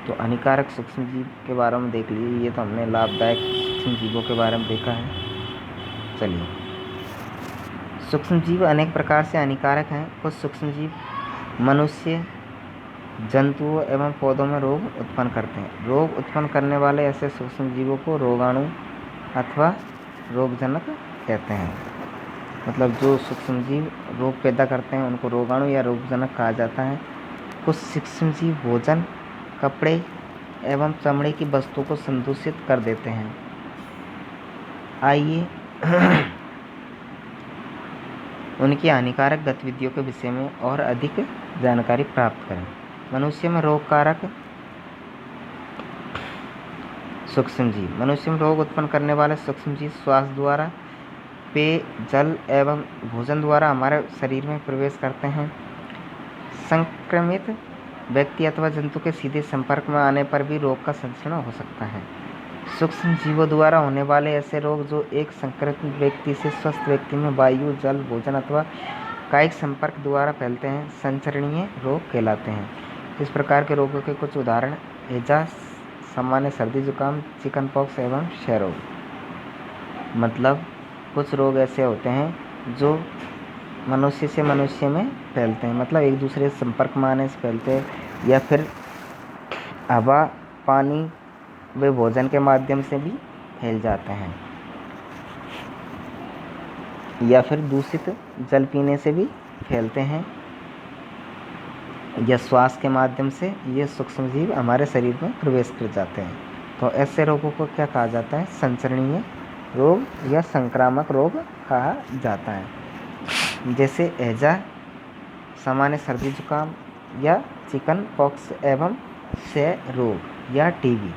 तो हानिकारक सूक्ष्म जीव के बारे में देख लीजिए। ये तो हमने लाभदायक सूक्ष्म जीवों के बारे में देखा है। चलिए, सूक्ष्म जीव अनेक प्रकार से हानिकारक हैं। कुछ सूक्ष्म जीव मनुष्य, जंतुओं एवं पौधों में रोग उत्पन्न करते हैं। रोग उत्पन्न करने वाले ऐसे सूक्ष्म जीवों को रोगाणु अथवा रोगजनक कहते हैं। मतलब जो सूक्ष्म जीव रोग पैदा करते हैं उनको रोगाणु या रोगजनक कहा जाता है। कुछ सूक्ष्म जीव भोजन, कपड़े एवं चमड़े की वस्तुओं को संदूषित कर देते हैं। आइए उनकी हानिकारक गतिविधियों के विषय में और अधिक जानकारी प्राप्त करें। मनुष्य में रोग कारक सूक्ष्मजीव। मनुष्य में रोग उत्पन्न करने वाले सूक्ष्मजीव श्वास द्वारा, पेय जल एवं भोजन द्वारा हमारे शरीर में प्रवेश करते हैं। संक्रमित व्यक्ति अथवा जंतु के सीधे संपर्क में आने पर भी रोग का संचरण हो सकता है। सूक्ष्म जीवों द्वारा होने वाले ऐसे रोग जो एक संक्रमित व्यक्ति से स्वस्थ व्यक्ति में वायु, जल, भोजन अथवा कायिक संपर्क द्वारा फैलते हैं, संचरणीय रोग कहलाते हैं। इस प्रकार के रोगों के कुछ उदाहरण हैजा, सामान्य सर्दी जुकाम, चिकन पॉक्स एवं क्षय रोग। मतलब कुछ रोग ऐसे होते हैं जो मनुष्य से मनुष्य में फैलते हैं, मतलब एक दूसरे से संपर्क में आने से फैलते हैं, या फिर हवा, पानी वे भोजन के माध्यम से भी फैल जाते हैं, या फिर दूषित जल पीने से भी फैलते हैं, या श्वास के माध्यम से ये सूक्ष्मजीव हमारे शरीर में प्रवेश कर जाते हैं। तो ऐसे रोगों को क्या कहा जाता है? संचरणीय रोग या संक्रामक रोग कहा जाता है। जैसे हैजा, सामान्य सर्दी जुकाम या चिकन पॉक्स एवं क्षय रोग या टीबी।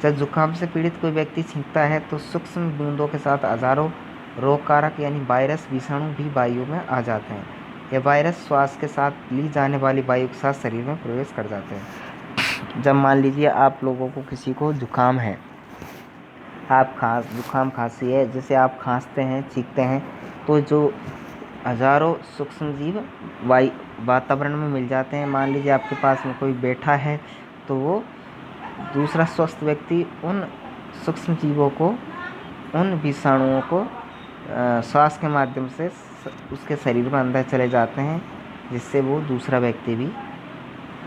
जब जुकाम से पीड़ित कोई व्यक्ति छींकता है तो सूक्ष्म बूंदों के साथ हजारों रोग कारक यानी वायरस, विषाणु भी वायु में आ जाते हैं। ये वायरस श्वास के साथ ली जाने वाली वायु के साथ शरीर में प्रवेश कर जाते हैं। जब मान लीजिए आप लोगों को किसी को जुकाम है, आप जुकाम खांसी है, जैसे आप खांसते हैं, छींकते हैं, तो जो हजारों सूक्ष्मजीव वातावरण में मिल जाते हैं। मान लीजिए आपके पास में कोई बैठा है तो वो दूसरा स्वस्थ व्यक्ति उन सूक्ष्म जीवों को, उन विषाणुओं को श्वास के माध्यम से उसके शरीर में अंदर चले जाते हैं, जिससे वो दूसरा व्यक्ति भी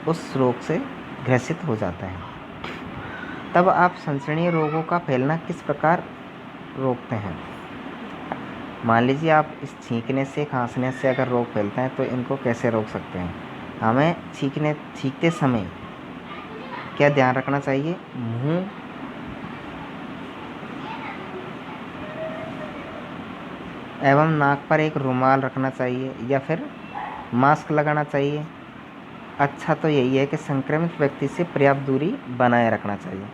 उस रोग से ग्रसित हो जाता है। तब आप संचरणीय रोगों का फैलना किस प्रकार रोकते हैं? मान लीजिए आप इस छींकने से, खांसने से अगर रोग फैलता है तो इनको कैसे रोक सकते हैं? हमें छींकते समय क्या ध्यान रखना चाहिए? मुंह एवं नाक पर एक रुमाल रखना चाहिए या फिर मास्क लगाना चाहिए। अच्छा तो यही है कि संक्रमित व्यक्ति से पर्याप्त दूरी बनाए रखना चाहिए।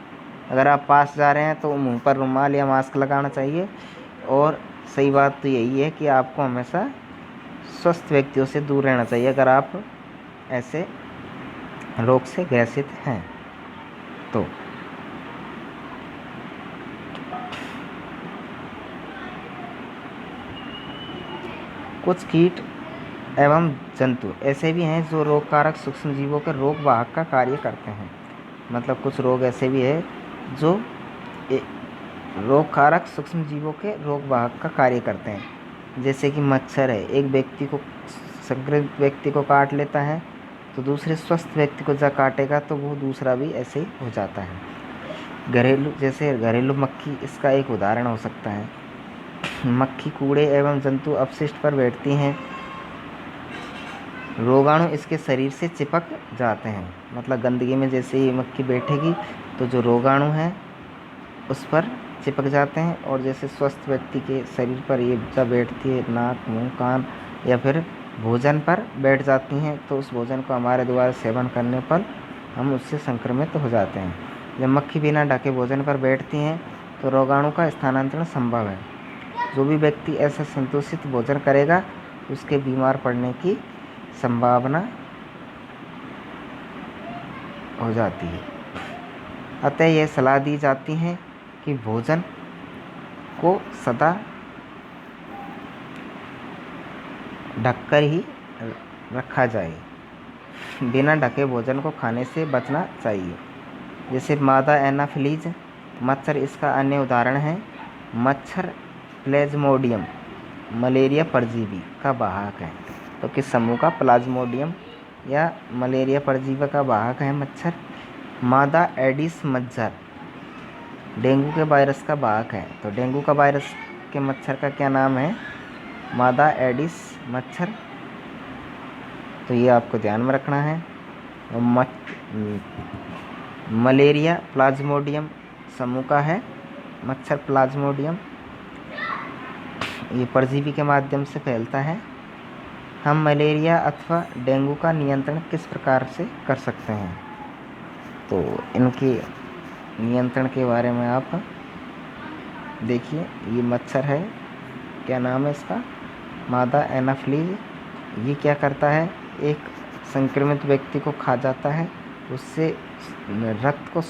अगर आप पास जा रहे हैं तो मुंह पर रुमाल या मास्क लगाना चाहिए। और सही बात तो यही है कि आपको हमेशा स्वस्थ व्यक्तियों से दूर रहना चाहिए अगर आप ऐसे रोग से ग्रसित हैं तो। कुछ कीट एवं जंतु ऐसे भी हैं जो रोग कारक सूक्ष्म जीवों के रोग वाहक का कार्य करते हैं। मतलब कुछ रोग ऐसे भी है जो रोग कारक सूक्ष्म जीवों के रोग वाहक का कार्य करते हैं। जैसे कि मच्छर है, एक व्यक्ति को, संक्रमित व्यक्ति को काट लेता है तो दूसरे स्वस्थ व्यक्ति को जब काटेगा तो वो दूसरा भी ऐसे ही हो जाता है। घरेलू मक्खी इसका एक उदाहरण हो सकता है। मक्खी कूड़े एवं जंतु अपशिष्ट पर बैठती हैं, रोगाणु इसके शरीर से चिपक जाते हैं। मतलब गंदगी में जैसे ही मक्खी बैठेगी तो जो रोगाणु हैं उस पर चिपक जाते हैं, और जैसे स्वस्थ व्यक्ति के शरीर पर ये जब बैठती है, नाक, मुंह, कान या फिर भोजन पर बैठ जाती हैं तो उस भोजन को हमारे द्वारा सेवन करने पर हम उससे संक्रमित हो जाते हैं। जब मक्खी बिना ढके भोजन पर बैठती हैं तो रोगाणु का स्थानांतरण संभव है। जो भी व्यक्ति ऐसा संतुलित भोजन करेगा उसके बीमार पड़ने की संभावना हो जाती है। अतः यह सलाह दी जाती है कि भोजन को सदा ढककर ही रखा जाए। बिना ढके भोजन को खाने से बचना चाहिए। जैसे मादा एनाफिलीज मच्छर इसका अन्य उदाहरण है। मच्छर प्लाज्मोडियम मलेरिया परजीवी का वाहक है। तो किस समूह का? प्लाज्मोडियम या मलेरिया परजीवी का वाहक है मच्छर। मादा एडिस मच्छर डेंगू के वायरस का वाहक है। तो डेंगू का वायरस के मच्छर का क्या नाम है? मादा एडिस मच्छर। तो ये आपको ध्यान में रखना है। मलेरिया प्लाज्मोडियम समूह का है मच्छर प्लाज्मोडियम। ये परजीवी के माध्यम से फैलता है। हम मलेरिया अथवा डेंगू का नियंत्रण किस प्रकार से कर सकते हैं? तो इनके नियंत्रण के बारे में आप देखिए। ये मच्छर है, क्या नाम है इसका? मादा एनाफ्लीज। ये क्या करता है, एक संक्रमित व्यक्ति को खा जाता है, उससे रक्त को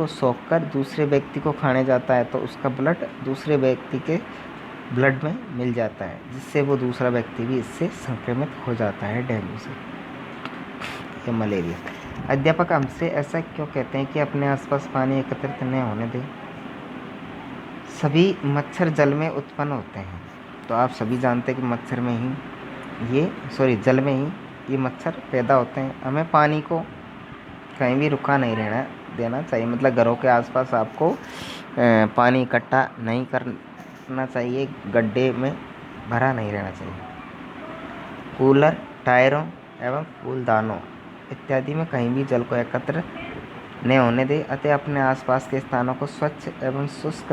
सोख कर दूसरे व्यक्ति को खाने जाता है, तो उसका ब्लड दूसरे व्यक्ति के ब्लड में मिल जाता है, जिससे वो दूसरा व्यक्ति भी इससे संक्रमित हो जाता है, डेंगू से या मलेरिया। अध्यापक हमसे ऐसा क्यों कहते हैं कि अपने आसपास पानी एकत्रित न होने दें? सभी मच्छर जल में उत्पन्न होते हैं, तो आप सभी जानते हैं कि जल में ही ये मच्छर पैदा होते हैं। हमें पानी को कहीं भी रुका नहीं रहना देना चाहिए, मतलब घरों के आसपास आपको पानी इकट्ठा नहीं करना चाहिए, गड्ढे में भरा नहीं रहना चाहिए। कूलर, टायरों एवं फूलदानों इत्यादि में कहीं भी जल को एकत्र न होने दें, अतः अपने आसपास के स्थानों को स्वच्छ एवं शुष्क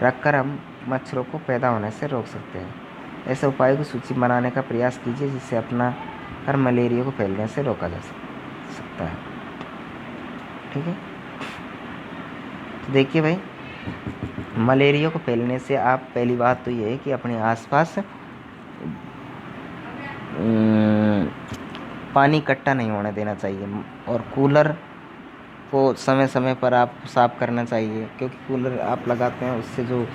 रखकर हम मच्छरों को पैदा होने से रोक सकते हैं। ऐसे उपायों की सूची बनाने का प्रयास कीजिए, जिससे अपना हर मलेरिया को फैलने से रोका जा सकता है। ठीक है, तो देखिए भाई, मलेरिया को फैलने से आप पहली बात तो ये है कि अपने आसपास पानी इकट्ठा नहीं होने देना चाहिए, और कूलर को समय समय पर आप साफ़ करना चाहिए, क्योंकि कूलर आप लगाते हैं उससे जो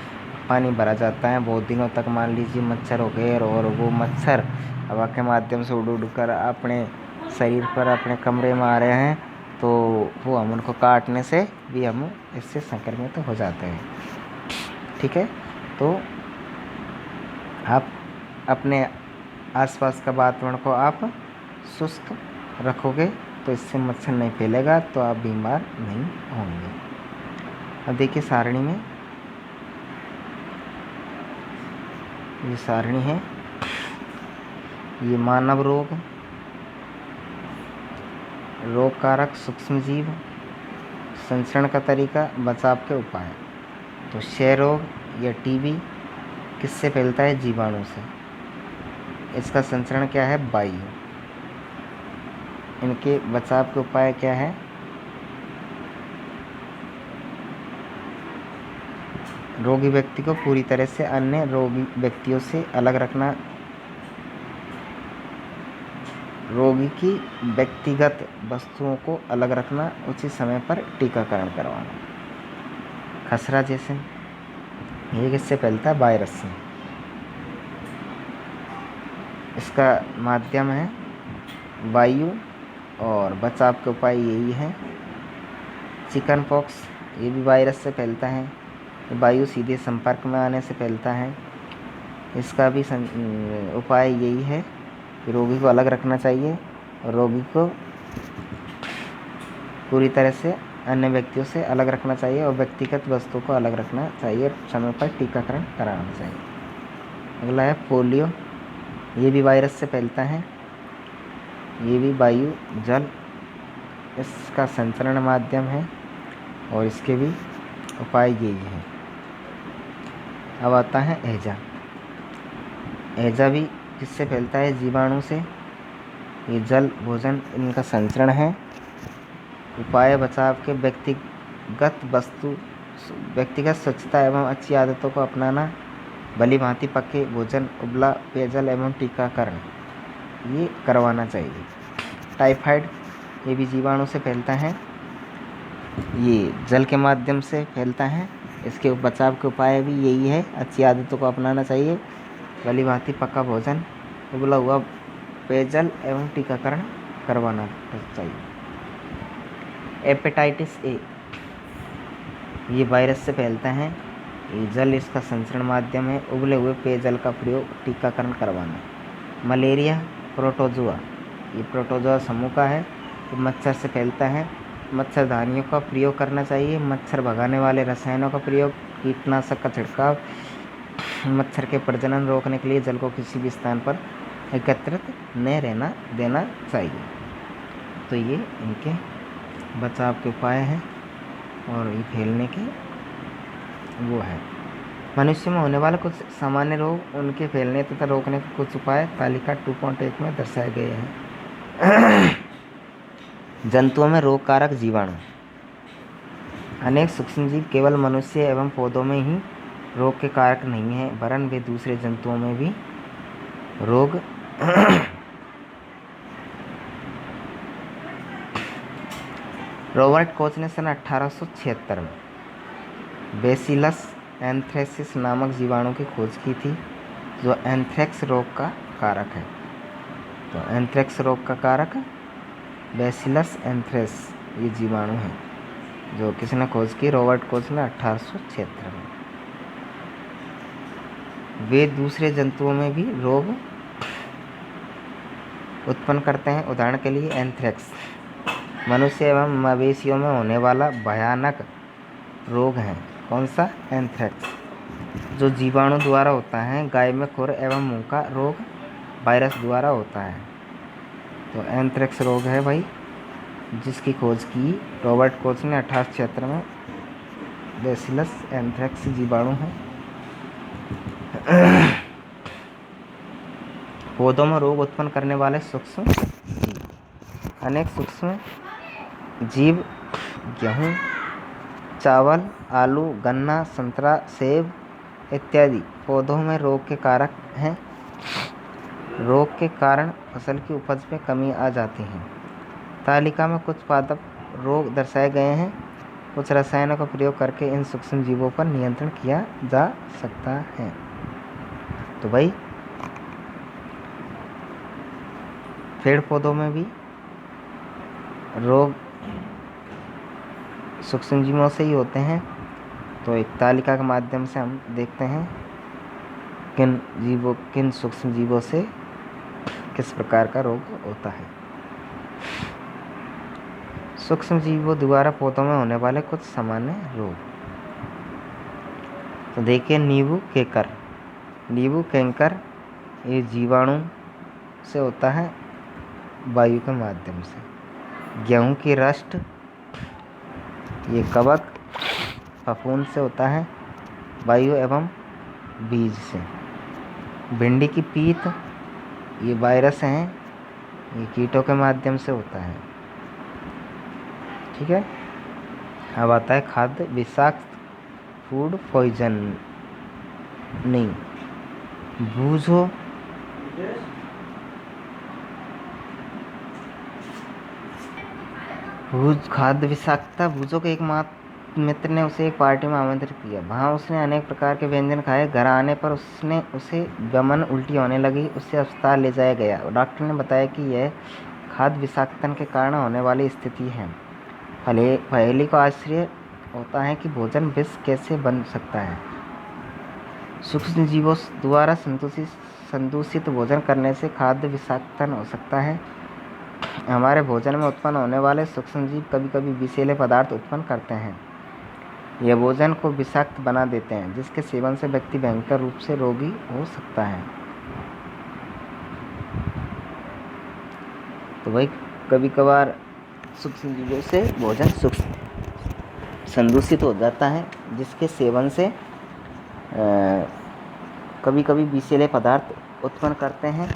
पानी भरा जाता है बहुत दिनों तक, मान लीजिए मच्छर हो गए और वो मच्छर हवा के माध्यम से उड़ कर अपने शरीर पर, अपने कमरे में आ रहे हैं, तो वो हम उनको काटने से भी हम इससे संक्रमित हो जाते हैं। ठीक है, तो आप अपने आसपास का वातावरण को आप शुष्क रखोगे तो इससे मच्छर नहीं फैलेगा, तो आप बीमार नहीं होंगे। अब देखिए सारणी में, ये सारणी है, ये मानव रोग, रोग कारक, सूक्ष्म जीव, संचरण का तरीका, बचाव के उपाय। तो क्षय रोग या टीबी किससे फैलता है? जीवाणु से। इसका संचरण क्या है? वायु। इनके बचाव के उपाय क्या है? रोगी व्यक्ति को पूरी तरह से अन्य रोगी व्यक्तियों से अलग रखना, रोगी की व्यक्तिगत वस्तुओं को अलग रखना, उचित समय पर टीकाकरण करवाना। खसरा जैसे, ये किससे फैलता है? वायरस से। इसका माध्यम है वायु, और बचाव के उपाय यही है। चिकन पॉक्स, ये भी वायरस से फैलता है, वायु सीधे संपर्क में आने से फैलता है। इसका भी उपाय यही है कि रोगी को अलग रखना चाहिए, और रोगी को पूरी तरह से अन्य व्यक्तियों से अलग रखना चाहिए, और व्यक्तिगत वस्तुओं को अलग रखना चाहिए, और समय पर टीकाकरण कराना चाहिए। अगला है पोलियो, ये भी वायरस से फैलता है, ये भी वायु जल इसका संचरण माध्यम है, और इसके भी उपाय यही है। अब आता है हैजा। हैजा भी किससे फैलता है? जीवाणु से। ये जल, भोजन, इनका संचरण है। उपाय बचाव के व्यक्तिगत स्वच्छता एवं अच्छी आदतों को अपनाना, भली भांति पके भोजन, उबला पेयजल एवं टीकाकरण ये करवाना चाहिए। टाइफाइड, ये भी जीवाणु से फैलता है, ये जल के माध्यम से फैलता है। इसके बचाव के उपाय भी यही है, अच्छी आदतों को अपनाना चाहिए, भली भांति पका भोजन, उबला हुआ पेयजल एवं टीकाकरण करवाना चाहिए। हेपेटाइटिस ए, ये वायरस से फैलता है, ये जल इसका संचरण माध्यम है, उबले हुए पेयजल का प्रयोग, टीकाकरण करवाना। मलेरिया, प्रोटोजोआ, ये प्रोटोजोआ समूह का है, ये मच्छर से फैलता है, मच्छरदानियों का प्रयोग करना चाहिए, मच्छर भगाने वाले रसायनों का प्रयोग, कीटनाशक का छिड़काव, मच्छर के प्रजनन रोकने के लिए जल को किसी भी स्थान पर एकत्रित न रहना देना चाहिए। तो ये इनके बचाव के उपाय हैं, और ये फैलने के वो है। मनुष्य में होने वाले कुछ सामान्य रोग, उनके फैलने तथा रोकने के कुछ उपाय तालिका 2.1 में दर्शाए गए हैं। जंतुओं में रोग कारक जीवाणु। अनेक सूक्ष्मजीव केवल मनुष्य एवं पौधों में ही रोग के कारक नहीं है, वरन वे दूसरे जंतुओं में भी रोग रॉबर्ट कोच ने सन 1876 में बेसिलस एंथ्रेसिस नामक जीवाणु की खोज की थी, जो एंथ्रेक्स रोग का कारक है। तो एंथ्रेक्स रोग का कारक बेसिलस एंथ्रेस ये जीवाणु है, जो किसने खोज की? रॉबर्ट कोच ने 1876 में। वे दूसरे जंतुओं में भी रोग उत्पन्न करते हैं। उदाहरण के लिए एंथ्रेक्स मनुष्य एवं मवेशियों में होने वाला भयानक रोग है। कौन सा? एंथ्रेक्स, जो जीवाणु द्वारा होता है। गाय में खुर एवं मुंह का रोग वायरस द्वारा होता है। तो एंथ्रेक्स रोग है भाई, जिसकी खोज की रॉबर्ट कोच ने 1876 में। बेसिलस एंथ्रेक्स जीवाणु है। पौधों में रोग उत्पन्न करने वाले सूक्ष्म जीव। अनेक सूक्ष्म जीव गेहूँ, चावल, आलू, गन्ना, संतरा, सेब इत्यादि पौधों में रोग के कारक हैं। रोग के कारण फसल की उपज में कमी आ जाती है। तालिका में कुछ पादप रोग दर्शाए गए हैं। कुछ रसायनों का प्रयोग करके इन सूक्ष्म जीवों पर नियंत्रण किया जा सकता है। तो भाई पेड़ पौधों में भी रोग सूक्ष्म जीवों से ही होते हैं। तो एक तालिका के माध्यम से हम देखते हैं किन सूक्ष्म जीवों से किस प्रकार का रोग होता है। सूक्ष्म जीवों द्वारा पौधों में होने वाले कुछ सामान्य रोग। तो देखिए, नींबू केकर। नींबू कैंकर ये जीवाणु से होता है, वायु के माध्यम से। गेहूं की रस्ट ये कवक फफूंद से होता है, वायु एवं बीज से। भिंडी की पीत ये वायरस हैं, ये कीटों के माध्यम से होता है। ठीक है। अब आता है खाद्य विषाक्त फूड पॉइजनिंग। बूझो खाद्य विषाक्तता। बूझो के एक मित्र ने उसे एक पार्टी में आमंत्रित किया। वहाँ उसने अनेक प्रकार के व्यंजन खाए। घर आने पर उसे गमन उल्टी होने लगी। उसे अस्पताल ले जाया गया। डॉक्टर ने बताया कि यह खाद्य विषाक्तता के कारण होने वाली स्थिति है। पहेली को आश्चर्य होता है कि भोजन विष कैसे बन सकता है। सूक्ष्म जीवों द्वारा संदूषित भोजन करने से खाद्य विषाक्तता हो सकता है। हमारे भोजन में उत्पन्न होने वाले सूक्ष्म जीव कभी कभी विषैले पदार्थ उत्पन्न करते हैं। यह भोजन को विषाक्त बना देते हैं, जिसके सेवन से व्यक्ति भयंकर रूप से रोगी हो सकता है। तो भाई कभी कभार सूक्ष्म जीवों से भोजन संदूषित हो जाता है, जिसके सेवन से कभी कभी विषैले पदार्थ उत्पन्न करते हैं।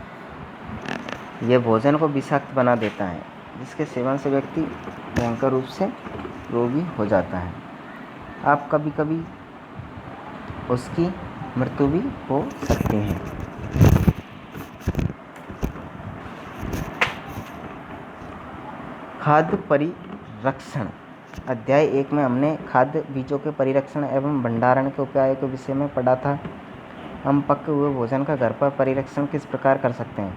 यह भोजन को विषाक्त बना देता है, जिसके सेवन से व्यक्ति भयंकर रूप से रोगी हो जाता है। आप कभी कभी उसकी मृत्यु भी हो सकती है। खाद्य परिरक्षण। अध्याय 1 में हमने खाद्य बीजों के परिरक्षण एवं भंडारण के उपायों के विषय में पढ़ा था। हम पके हुए भोजन का घर पर परिरक्षण किस प्रकार कर सकते हैं।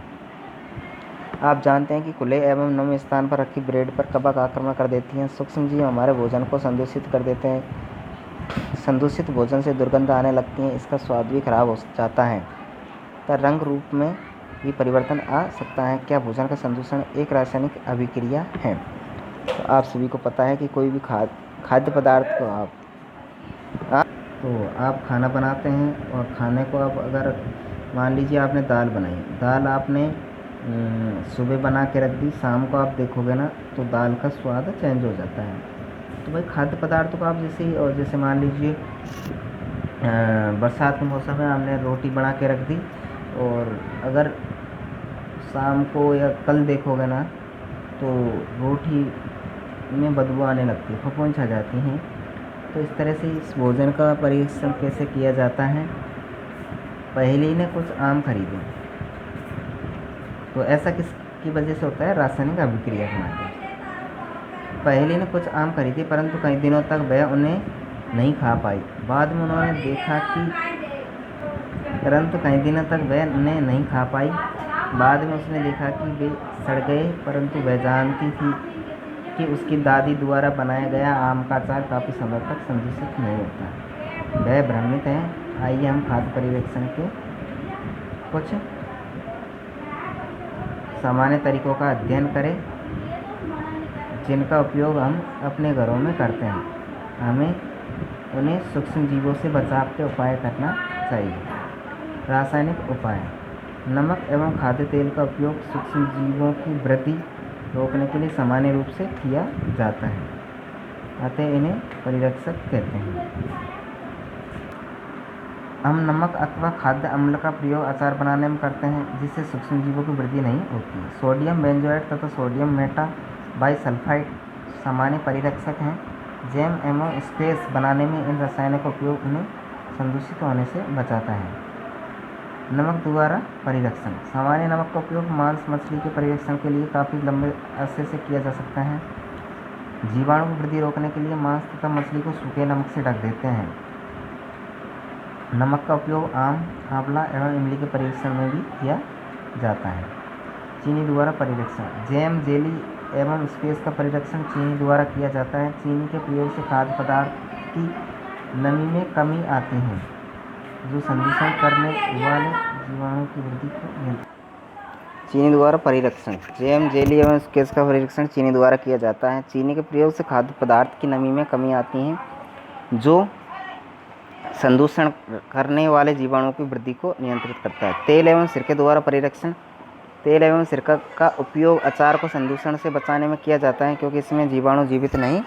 आप जानते हैं कि खुले एवं नम स्थान पर रखी ब्रेड पर कवक आक्रमण कर देती हैं। सूक्ष्म जीव हमारे भोजन को संदूषित कर देते हैं। संदूषित भोजन से दुर्गंध आने लगती है। इसका स्वाद भी खराब हो जाता है, पर रंग रूप में भी परिवर्तन आ सकता है। क्या भोजन का संदूषण एक रासायनिक अभिक्रिया है? तो आप सभी को पता है कि कोई भी खाद्य पदार्थ को आप खाना बनाते हैं, और खाने को आप अगर मान लीजिए आपने दाल बनाई, दाल आपने सुबह बना के रख दी, शाम को आप देखोगे ना तो दाल का स्वाद चेंज हो जाता है। तो भाई खाद्य पदार्थों को आप जैसे मान लीजिए बरसात के मौसम में हमने रोटी बना के रख दी, और अगर शाम को या कल देखोगे ना तो रोटी में बदबू आने लगती है, फफूंद आ जाती हैं। तो इस तरह से इस भोजन का परीक्षण कैसे किया जाता है। पहले ने कुछ आम खरीदे, तो ऐसा किसकी वजह से होता है, रासायनिक अभिक्रिया के माध्यम से। पहले ने कुछ आम खरीदे परंतु कई दिनों तक वह उन्हें नहीं खा पाई। बाद में उन्होंने देखा कि बाद में उसने देखा कि वे सड़ गए, परंतु वह जानती थी कि उसकी दादी द्वारा बनाया गया आम का अचार काफ़ी समय तक संदूषित नहीं होता। वह भ्रमित है। आइए हम खाद्य पर्यवेक्षण के कुछ सामान्य तरीकों का अध्ययन करें जिनका उपयोग हम अपने घरों में करते हैं। हमें उन्हें सूक्ष्म जीवों से बचाव के उपाय करना चाहिए। रासायनिक उपाय: नमक एवं खाद्य तेल का उपयोग सूक्ष्म जीवों की वृद्धि रोकने के लिए सामान्य रूप से किया जाता है, अतः इन्हें परिरक्षक कहते हैं। हम नमक अथवा खाद्य अम्ल का प्रयोग अचार बनाने में करते हैं, जिससे सूक्ष्म जीवों की वृद्धि नहीं होती है। सोडियम बेंजोएट तथा सोडियम मेटा बाइसल्फाइड सामान्य परिरक्षक हैं। जैम एवं स्पेस बनाने में इन रसायनों का उपयोग उन्हें संदूषित होने से बचाता है। नमक द्वारा परिरक्षण: सामान्य नमक का उपयोग मांस मछली के परिरक्षण के लिए काफ़ी लंबे अरसे से किया जा सकता है। जीवाणु की वृद्धि रोकने के लिए मांस तथा मछली को सूखे नमक से ढक देते हैं। नमक का उपयोग आम, आंवला एवं इमली के परिरक्षण में भी किया जाता है। चीनी द्वारा परिरक्षण: जैम, जेली एवं स्पेस का परिरक्षण चीनी द्वारा किया जाता है। चीनी के प्रयोग से खाद्य पदार्थ की नमी में कमी आती है, जो संदूषण करने वाले जीवाणुओं की वृद्धि को नियंत्रित। चीनी द्वारा परिरक्षण: जैम, जेली एवं स्पेस का परिरक्षण चीनी द्वारा किया जाता है। चीनी के प्रयोग से खाद्य पदार्थ की नमी में कमी आती है, जो संदूषण करने वाले जीवाणुओं की वृद्धि को नियंत्रित करता है। तेल एवं सिरके द्वारा परिरक्षण: तेल एवं सिरका का उपयोग अचार को संदूषण से बचाने में किया जाता है, क्योंकि इसमें जीवाणु जीवित नहीं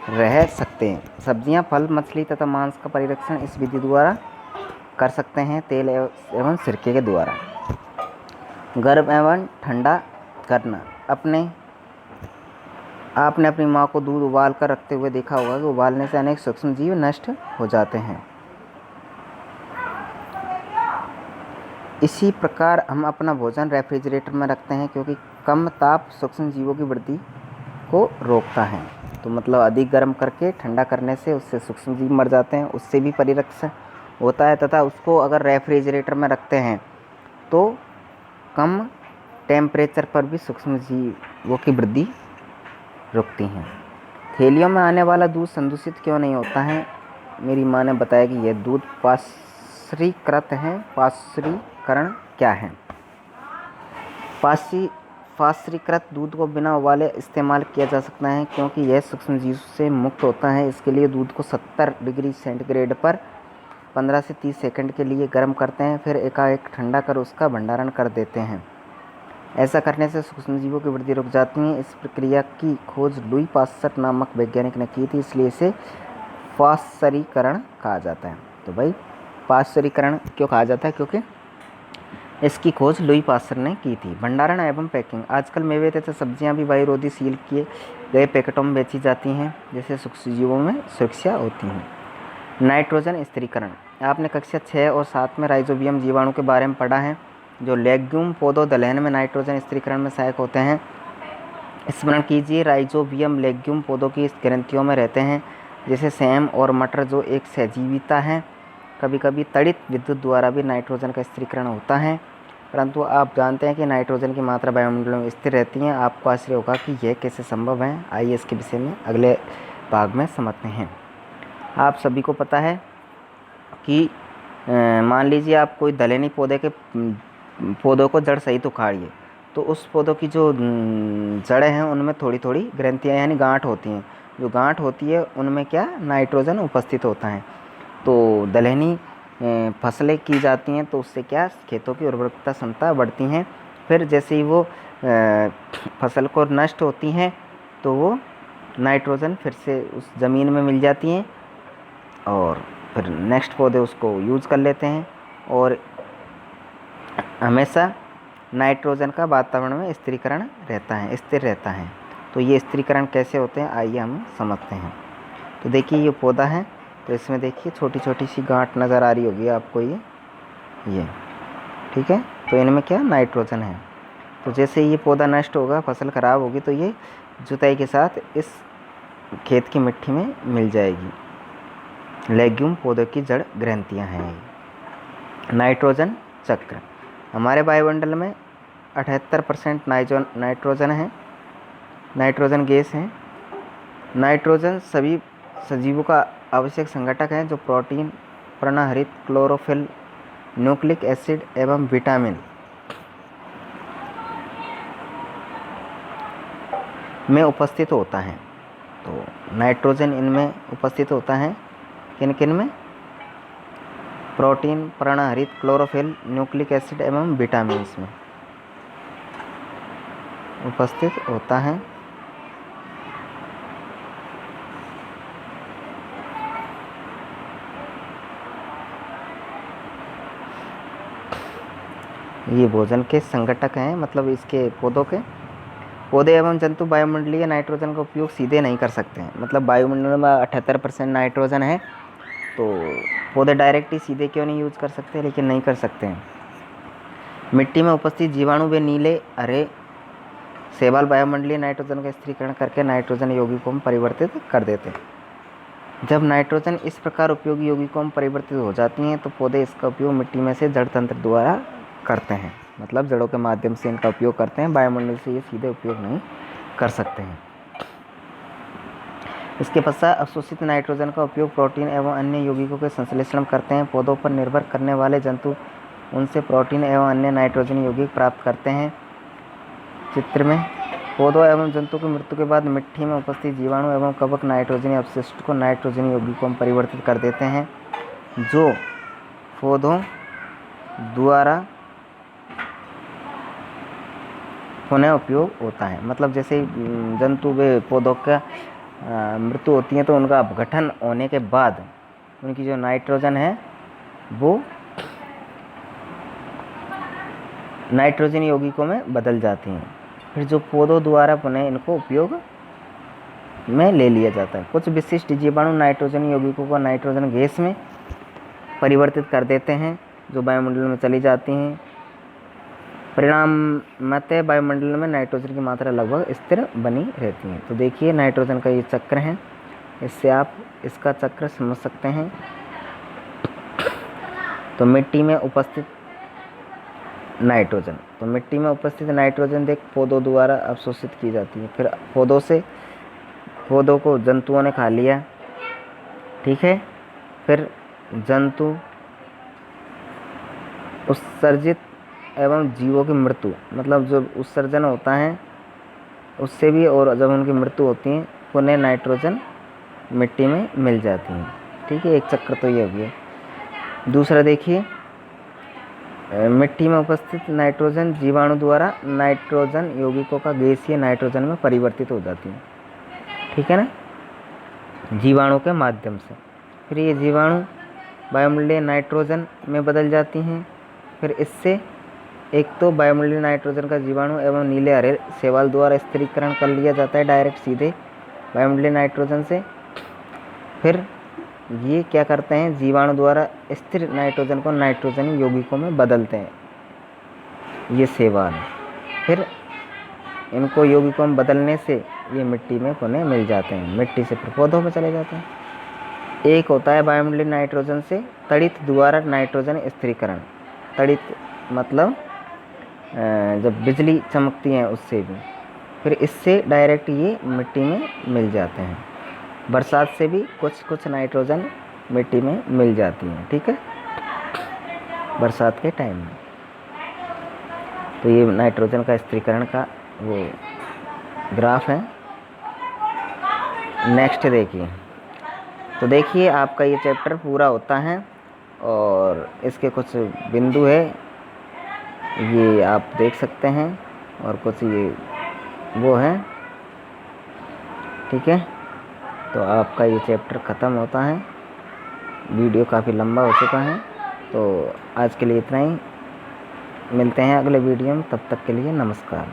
रह सकते। सब्जियां, फल, मछली तथा मांस का परिरक्षण इस विधि द्वारा कर सकते हैं, तेल एवं सिरके के द्वारा। गर्म एवं ठंडा करना: आपने अपनी माँ को दूध उबाल कर रखते हुए देखा होगा कि उबालने से अनेक सूक्ष्म जीव नष्ट हो जाते हैं। इसी प्रकार हम अपना भोजन रेफ्रिजरेटर में रखते हैं, क्योंकि कम ताप सूक्ष्म जीवों की वृद्धि को रोकता है। तो मतलब अधिक गर्म करके ठंडा करने से उससे सूक्ष्म जीव मर जाते हैं, उससे भी परिरक्षण होता है। तथा उसको अगर रेफ्रिजरेटर में रखते हैं तो कम टेम्परेचर पर भी सूक्ष्म जीवों की वृद्धि रुकती हैं। थैलियों में आने वाला दूध संदूषित क्यों नहीं होता है? मेरी माँ ने बताया कि यह दूध पाश्चरीकृत है। पाश्चरीकरण क्या है? पाश्चरीकृत दूध को बिना उबाले इस्तेमाल किया जा सकता है, क्योंकि यह सूक्ष्म जीव से मुक्त होता है। इसके लिए दूध को 70 डिग्री सेंटीग्रेड पर 15 से 30 सेकंड के लिए गर्म करते हैं, फिर एकाएक ठंडा कर उसका भंडारण कर देते हैं। ऐसा करने से सूक्ष्म जीवों की वृद्धि रुक जाती है। इस प्रक्रिया की खोज लुई पाश्चर नामक वैज्ञानिक ने की थी, इसलिए इसे पाश्चरीकरण कहा जाता है। तो भाई पाश्चरीकरण क्यों कहा जाता है? क्योंकि इसकी खोज लुई पाश्चर ने की थी। भंडारण एवं पैकिंग: आजकल मेवे तथा सब्जियां भी वायुरोधी सील किए गए पैकेटों में बेची जाती हैं, जिससे सूक्ष्म जीवों में सुरक्षा होती है। नाइट्रोजन स्थिरीकरण: आपने कक्षा 6 और 7 में राइजोबियम जीवाणु के बारे में पढ़ा है, जो लेग्यूम पौधों दलहन में नाइट्रोजन स्थिरीकरण में सहायक होते हैं। स्मरण कीजिए, राइजोबियम लेग्यूम पौधों की ग्रंथियों में रहते हैं, जैसे सेम और मटर, जो एक सहजीविता है। कभी कभी तड़ित विद्युत द्वारा भी नाइट्रोजन का स्थिरीकरण होता है, परंतु आप जानते हैं कि नाइट्रोजन की मात्रा वायुमंडल में स्थिर रहती है। आपको आश्चर्य होगा कि यह कैसे संभव है। आइए इसके विषय में अगले भाग में समझते हैं। आप सभी को पता है कि मान लीजिए आप कोई दलहनी पौधों को जड़ सहित उखाड़िए, तो उस पौधों की जो जड़ें हैं उनमें थोड़ी थोड़ी ग्रंथियाँ यानी गांठ होती हैं। जो गांठ होती है उनमें क्या नाइट्रोजन उपस्थित होता है। तो दलहनी फसलें की जाती हैं, तो उससे क्या खेतों की उर्वरकता क्षमता बढ़ती हैं। फिर जैसे ही वो फसल को नष्ट होती हैं, तो वो नाइट्रोजन फिर से उस ज़मीन में मिल जाती हैं और फिर नेक्स्ट पौधे उसको यूज़ कर लेते हैं। और हमेशा नाइट्रोजन का वातावरण में स्थिरीकरण रहता है, स्थिर रहता है। तो ये स्थिरीकरण कैसे होते हैं आइए हम समझते हैं। तो देखिए ये पौधा है, तो इसमें देखिए छोटी छोटी सी गांठ नज़र आ रही होगी आपको, ये ठीक है। तो इनमें क्या नाइट्रोजन है। तो जैसे ये पौधा नष्ट होगा, फसल ख़राब होगी, तो ये जुताई के साथ इस खेत की मिट्टी में मिल जाएगी। लेग्यूम पौधों की जड़ ग्रंथियाँ हैं। नाइट्रोजन चक्र, हमारे वायुमंडल में 78% नाइट्रोजन है, नाइट्रोजन गैस है। नाइट्रोजन सभी सजीवों का आवश्यक संघटक है, जो प्रोटीन, पर्णहरित, क्लोरोफिल, न्यूक्लिक एसिड एवं विटामिन में उपस्थित होता है। तो नाइट्रोजन इनमें उपस्थित होता है, किन किन में? प्रोटीन, पर्णहरित, क्लोरोफिल, न्यूक्लिक एसिड एवं विटामिन में उपस्थित होता है। ये भोजन के संघटक हैं, मतलब इसके पौधे एवं जंतु वायुमंडलीय नाइट्रोजन का उपयोग सीधे नहीं कर सकते हैं। मतलब वायुमंडल में 78% नाइट्रोजन है, तो पौधे डायरेक्ट ही सीधे क्यों नहीं यूज़ कर सकते, लेकिन नहीं कर सकते हैं। मिट्टी में उपस्थित जीवाणु वे नीले हरे शैवाल वायुमंडलीय नाइट्रोजन का स्थिरीकरण करके नाइट्रोजन यौगिकों में परिवर्तित कर देते हैं। जब नाइट्रोजन इस प्रकार उपयोगी यौगिकों में परिवर्तित हो जाती हैं, तो पौधे इसका उपयोग मिट्टी में से जड़ तंत्र द्वारा करते हैं। मतलब जड़ों के माध्यम से इनका उपयोग करते हैं, वायुमंडल से ये सीधे उपयोग नहीं कर सकते हैं। इसके पश्चात अवशोषित नाइट्रोजन का उपयोग प्रोटीन एवं अन्य यौगिकों के संश्लेषण करते हैं। पौधों पर निर्भर करने वाले जंतु उनसे प्रोटीन एवं अन्य नाइट्रोजन यौगिक प्राप्त करते हैं। चित्र में पौधों एवं जंतु की मृत्यु के बाद मिट्टी में उपस्थित जीवाणु एवं कवक नाइट्रोजन अपशिष्ट को नाइट्रोजन यौगिकों में परिवर्तित कर देते हैं, जो पौधों द्वारा पुनः उपयोग होता है। मतलब जैसे जंतु वे पौधों का मृत्यु होती है, तो उनका अपघटन होने के बाद उनकी जो नाइट्रोजन है वो नाइट्रोजन यौगिकों में बदल जाती हैं। फिर जो पौधों द्वारा पुनः इनको उपयोग में ले लिया जाता है। कुछ विशिष्ट जीवाणु नाइट्रोजन यौगिकों को नाइट्रोजन गैस में परिवर्तित कर देते हैं, जो वायुमंडल में चली जाती हैं। परिणामतः वायुमंडल में नाइट्रोजन की मात्रा लगभग स्थिर बनी रहती है। तो देखिए नाइट्रोजन का ये चक्र है, इससे आप इसका चक्र समझ सकते हैं। तो मिट्टी में उपस्थित नाइट्रोजन, तो मिट्टी में उपस्थित नाइट्रोजन देख पौधों द्वारा अवशोषित की जाती है। फिर पौधों को जंतुओं ने खा लिया, ठीक है। फिर जंतु उत्सर्जित एवं जीवों की मृत्यु, मतलब जो उत्सर्जन होता है उससे भी, और जब उनकी मृत्यु होती है पुनः नाइट्रोजन मिट्टी में मिल जाती है, ठीक है। एक चक्र तो ये हो गया। दूसरा देखिए, मिट्टी में उपस्थित नाइट्रोजन जीवाणु द्वारा नाइट्रोजन यौगिकों का गैसीय नाइट्रोजन में परिवर्तित हो जाती है, ठीक है ना, जीवाणु के माध्यम से। फिर ये जीवाणु वायुमंडलीय नाइट्रोजन में बदल जाती हैं। फिर इससे एक तो वायुमंडलीय नाइट्रोजन का जीवाणु एवं नीले हरे शैवाल द्वारा स्थिरीकरण कर लिया जाता है डायरेक्ट सीधे वायुमंडलीय नाइट्रोजन से। फिर ये क्या करते हैं, जीवाणु द्वारा स्थिर नाइट्रोजन को नाइट्रोजन यौगिकों में बदलते हैं ये शैवाल। फिर इनको यौगिकों में बदलने से ये मिट्टी में पुनः मिल जाते हैं, मिट्टी से फिर पौधों में चले जाते हैं। एक होता है वायुमंडलीय नाइट्रोजन से तड़ित द्वारा नाइट्रोजन स्थिरीकरण। तड़ित मतलब जब बिजली चमकती है उससे भी, फिर इससे डायरेक्ट ये मिट्टी में मिल जाते हैं। बरसात से भी कुछ नाइट्रोजन मिट्टी में मिल जाती हैं, ठीक है, बरसात के टाइम में। तो ये नाइट्रोजन का स्थिरीकरण का वो ग्राफ है। नेक्स्ट देखिए, तो देखिए आपका ये चैप्टर पूरा होता है और इसके कुछ बिंदु है ये आप देख सकते हैं, और कुछ ये वो है, ठीक है। तो आपका ये चैप्टर ख़त्म होता है वीडियो काफ़ी लंबा हो चुका है, तो आज के लिए इतना ही। मिलते हैं अगले वीडियो में, तब तक के लिए नमस्कार।